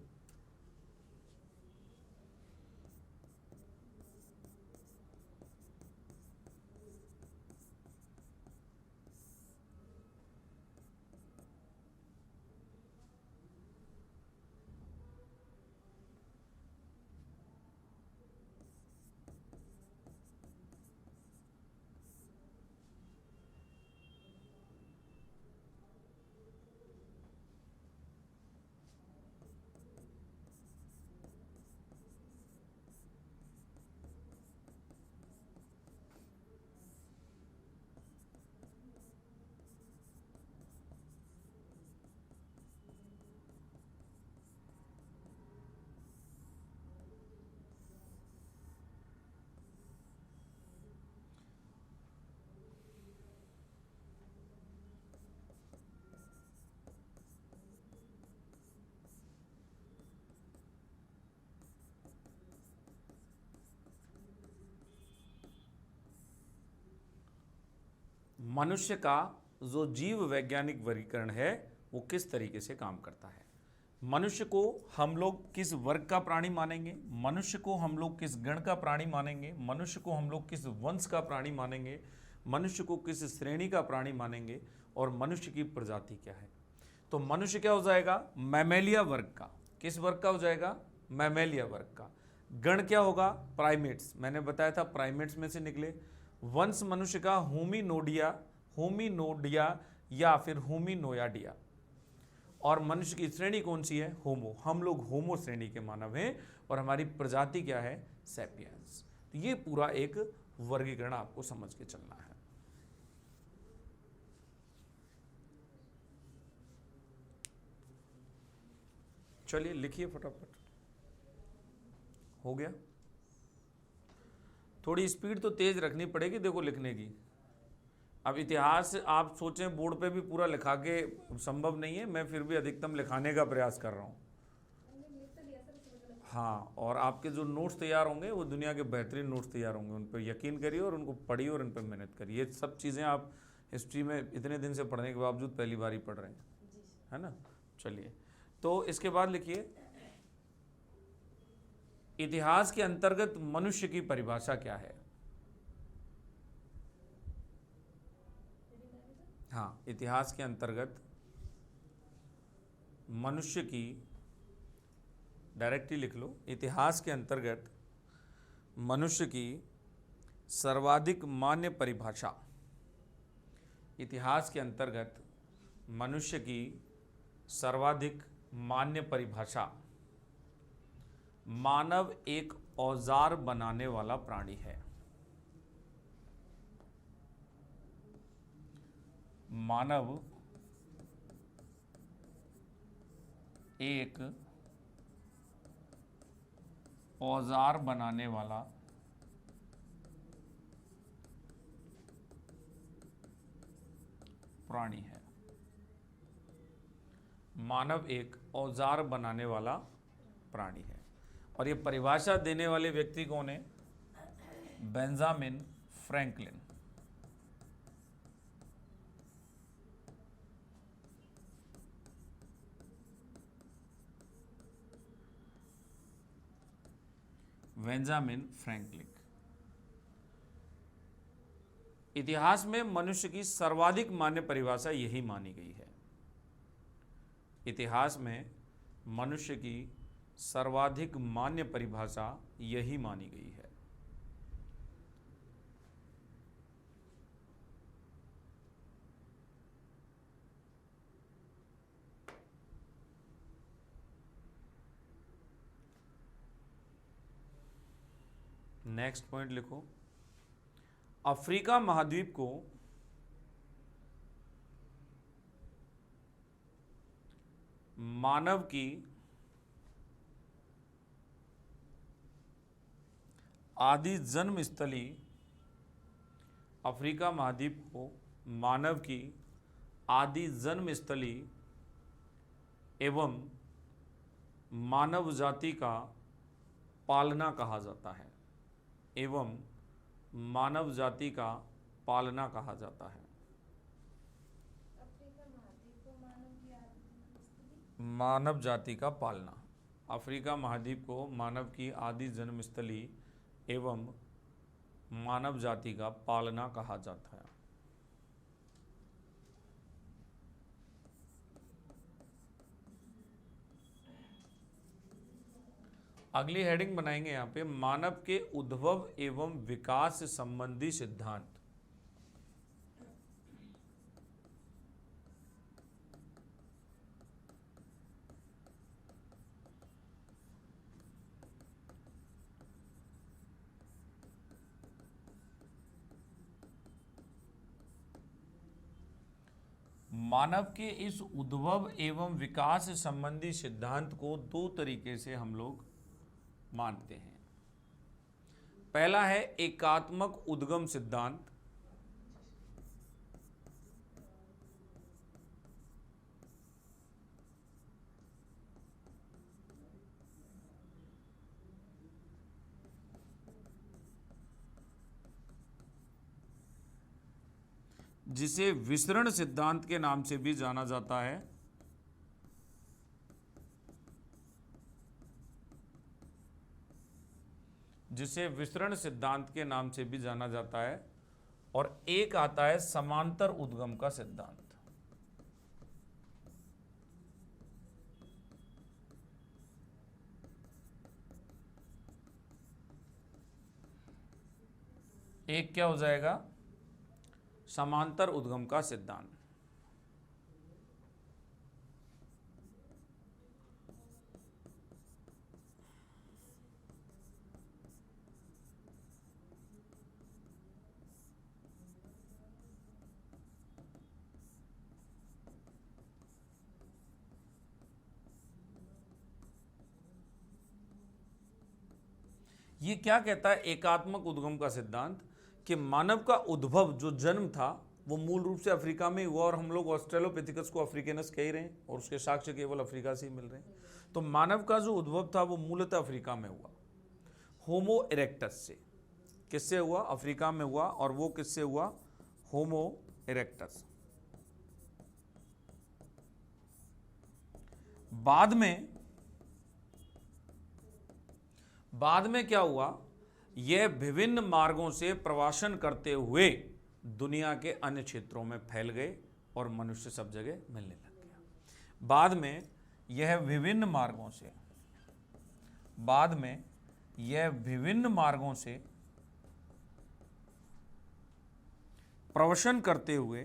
मनुष्य का जो जीव वैज्ञानिक वर्गीकरण है वो किस तरीके से काम करता है। मनुष्य को हम लोग किस वर्ग का प्राणी मानेंगे, मनुष्य को हम लोग किस गण का प्राणी मानेंगे, मनुष्य को हम लोग किस वंश का प्राणी मानेंगे, मनुष्य को किस श्रेणी का प्राणी मानेंगे और मनुष्य की प्रजाति क्या है। तो मनुष्य क्या हो जाएगा, मैमेलिया वर्ग का। किस वर्ग का हो जाएगा, मैमेलिया वर्ग का। गण क्या होगा, प्राइमेट्स, मैंने बताया था प्राइमेट्स में से निकले। वंश मनुष्य का होमिनोडिया, होमिनोडिया या फिर होमिनोयाडिया। और मनुष्य की श्रेणी कौन सी है, होमो, हम लोग होमो श्रेणी के मानव हैं और हमारी प्रजाति क्या है, सैपियंस। तो ये पूरा एक वर्गीकरण आपको समझ के चलना है। चलिए लिखिए फटाफट। हो गया, थोड़ी स्पीड तो तेज रखनी पड़ेगी देखो लिखने की। अब इतिहास आप सोचें बोर्ड पे भी पूरा लिखा के संभव नहीं है, मैं फिर भी अधिकतम लिखाने का प्रयास कर रहा हूँ। हाँ, और आपके जो नोट्स तैयार होंगे वो दुनिया के बेहतरीन नोट्स तैयार होंगे, उन पर यकीन करिए और उनको पढ़िए और उन पर मेहनत करिए। ये सब चीज़ें आप हिस्ट्री में इतने दिन से पढ़ने के बावजूद पहली बार ही पढ़ रहे हैं, है ना। चलिए, तो इसके बाद लिखिए, इतिहास के अंतर्गत मनुष्य की परिभाषा क्या है। हाँ, इतिहास के अंतर्गत मनुष्य की, डायरेक्टली लिख लो, इतिहास के अंतर्गत मनुष्य की सर्वाधिक मान्य परिभाषा। इतिहास के अंतर्गत मनुष्य की सर्वाधिक मान्य परिभाषा। मानव एक औजार बनाने वाला प्राणी है। मानव एक औजार बनाने वाला प्राणी है। मानव एक औजार बनाने वाला प्राणी है। और ये परिभाषा देने वाले व्यक्ति कौन है, बेंजामिन फ्रैंकलिन। Benjamin Franklin. इतिहास में मनुष्य की सर्वाधिक मान्य परिभाषा यही मानी गई है। इतिहास में मनुष्य की सर्वाधिक मान्य परिभाषा यही मानी गई है। नेक्स्ट पॉइंट लिखो, अफ्रीका महाद्वीप को मानव की आदि जन्म स्थली, अफ्रीका महाद्वीप को मानव की आदि जन्म स्थली एवं मानव जाति का पालना कहा जाता है, एवं मानव जाति का पालना कहा जाता है। मानव जाति का पालना, अफ्रीका महाद्वीप को मानव की आदि जन्मस्थली एवं मानव जाति का पालना कहा जाता है। अगली हेडिंग बनाएंगे यहाँ पे, मानव के उद्भव एवं विकास संबंधी सिद्धांत। मानव के इस उद्भव एवं विकास संबंधी सिद्धांत को दो तरीके से हम लोग मानते हैं। पहला है एकात्मक उद्गम सिद्धांत, जिसे विसरण सिद्धांत के नाम से भी जाना जाता है। जिसे विसरण सिद्धांत के नाम से भी जाना जाता है। और एक आता है समांतर उद्गम का सिद्धांत। एक क्या हो जाएगा? समांतर उद्गम का सिद्धांत। ये क्या कहता है एकात्मक उद्गम का सिद्धांत? कि मानव का उद्भव जो जन्म था वो मूल रूप से अफ्रीका में हुआ, और हम लोग ऑस्ट्रेलोपिथेकस को अफ्रीकेनस कह ही रहे हैं, और उसके साक्ष्य केवल अफ्रीका से ही मिल रहे हैं। तो मानव का जो उद्भव था वो मूलतः अफ्रीका में हुआ, होमो इरेक्टस से। किससे हुआ? अफ्रीका में हुआ। और वो किससे हुआ? होमो इरेक्टस। बाद में क्या हुआ? यह विभिन्न मार्गों से प्रवासन करते हुए दुनिया के अन्य क्षेत्रों में फैल गए और मनुष्य सब जगह मिलने लग गया। बाद में यह विभिन्न मार्गों से प्रवसन करते हुए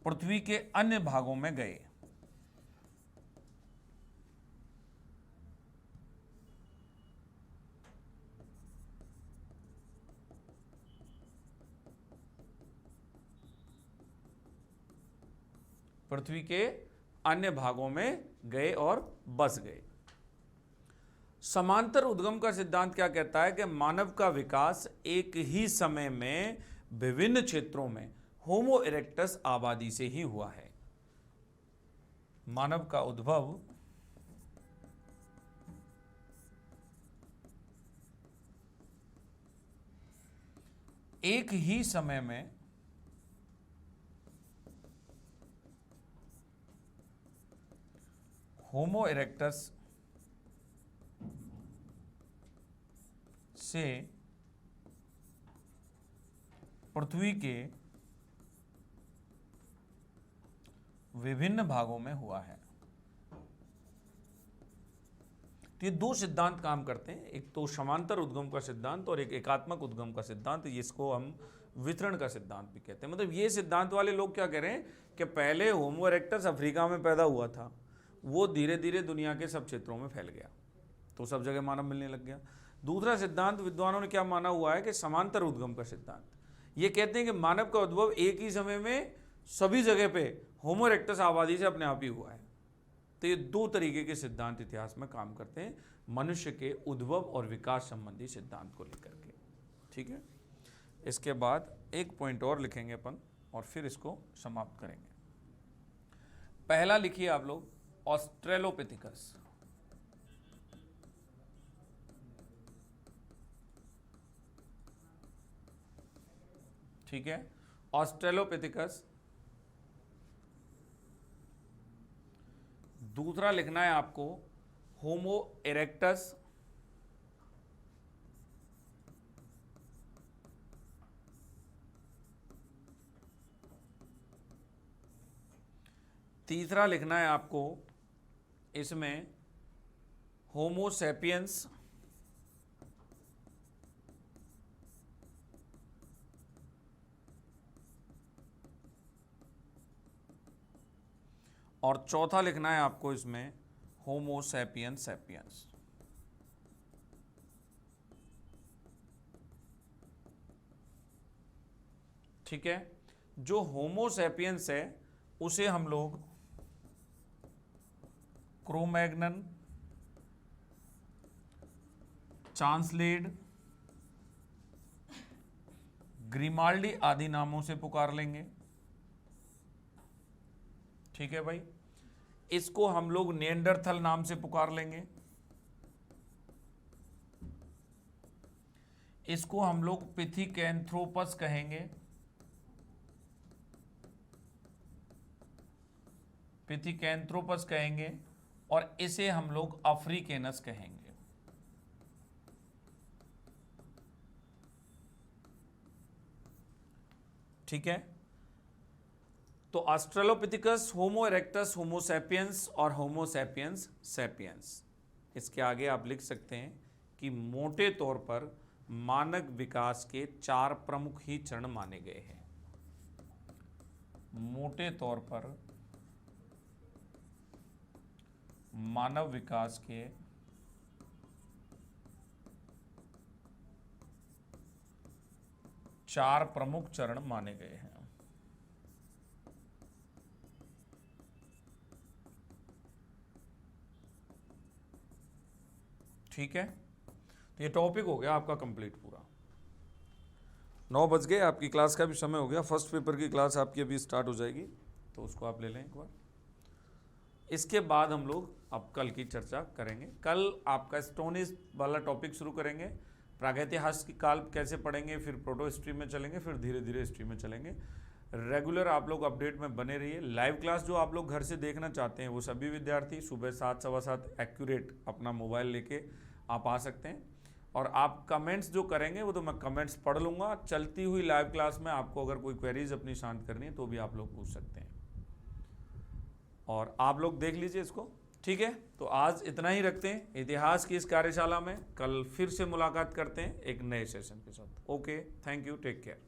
पृथ्वी के अन्य भागों में गए। पृथ्वी के अन्य भागों में गए और बस गए। समांतर उद्गम का सिद्धांत क्या कहता है? कि मानव का विकास एक ही समय में विभिन्न क्षेत्रों में होमो इरेक्टस आबादी से ही हुआ है। मानव का उद्भव एक ही समय में होमो इरेक्टस से पृथ्वी के विभिन्न भागों में हुआ है। तो ये दो सिद्धांत काम करते हैं, एक तो समांतर उद्गम का सिद्धांत और एक एकात्मक उद्गम का सिद्धांत। इसको हम वितरण का सिद्धांत भी कहते हैं। मतलब ये सिद्धांत वाले लोग क्या कह रहे हैं कि पहले होमो इरेक्टस अफ्रीका में पैदा हुआ था, वो धीरे धीरे दुनिया के सब क्षेत्रों में फैल गया, तो सब जगह मानव मिलने लग गया। दूसरा सिद्धांत विद्वानों ने क्या माना हुआ है कि समांतर उद्गम का सिद्धांत। ये कहते हैं कि मानव का उद्भव एक ही समय में सभी जगह पे होमो इरेक्टस आबादी से अपने आप ही हुआ है। तो ये दो तरीके के सिद्धांत इतिहास में काम करते हैं मनुष्य के उद्भव और विकास संबंधी सिद्धांत को लेकर के। ठीक है, इसके बाद एक पॉइंट और लिखेंगे अपन और फिर इसको समाप्त करेंगे। पहला लिखिए आप लोग, ऑस्ट्रेलोपिथिकस। ठीक है, ऑस्ट्रेलोपिथिकस। दूसरा लिखना है आपको होमो इरेक्टस। तीसरा लिखना है आपको इसमें होमो सैपियंस। और चौथा लिखना है आपको इसमें होमो सैपियंस सैपियंस। ठीक है, जो होमो सैपियंस है उसे हम लोग क्रोमैग्नन, चांसलेड, ग्रिमाल्डी आदि नामों से पुकार लेंगे। ठीक है भाई, इसको हम लोग निएंडरथल नाम से पुकार लेंगे। इसको हम लोग पिथिकैंथ्रोपस कहेंगे, पिथिकैंथ्रोपस कहेंगे, और इसे हम लोग अफ्रीकेनस कहेंगे। ठीक है, तो ऑस्ट्रेलोपिथिकस, होमो इरेक्टस, होमो सैपियंस और होमो सैपियंस सैपियंस। इसके आगे आप लिख सकते हैं कि मोटे तौर पर मानव विकास के 4 प्रमुख ही चरण माने गए हैं। मोटे तौर पर मानव विकास के 4 प्रमुख चरण माने गए हैं। ठीक है, तो ये टॉपिक हो गया आपका कंप्लीट पूरा। 9 बज गए, आपकी क्लास का भी समय हो गया। फर्स्ट पेपर की क्लास आपकी अभी स्टार्ट हो जाएगी, तो उसको आप ले लें एक बार। इसके बाद हम लोग अब कल की चर्चा करेंगे। कल आपका स्टोनिज वाला टॉपिक शुरू करेंगे, प्रागैतिहासिक काल कैसे पढ़ेंगे, फिर प्रोटो हिस्ट्री में चलेंगे, फिर धीरे धीरे हिस्ट्री में चलेंगे। रेगुलर आप लोग अपडेट में बने रहिए। लाइव क्लास जो आप लोग घर से देखना चाहते हैं वो सभी विद्यार्थी सुबह 7, सवा 7 एक्यूरेट अपना मोबाइल लेके आप आ सकते हैं। और आप कमेंट्स जो करेंगे वो तो मैं कमेंट्स पढ़ लूँगा। चलती हुई लाइव क्लास में आपको अगर कोई क्वेरीज अपनी शांत करनी है तो भी आप लोग पूछ सकते हैं, और आप लोग देख लीजिए इसको। ठीक है, तो आज इतना ही रखते हैं इतिहास की इस कार्यशाला में। कल फिर से मुलाकात करते हैं एक नए सेशन के साथ। Okay, thank you, take care.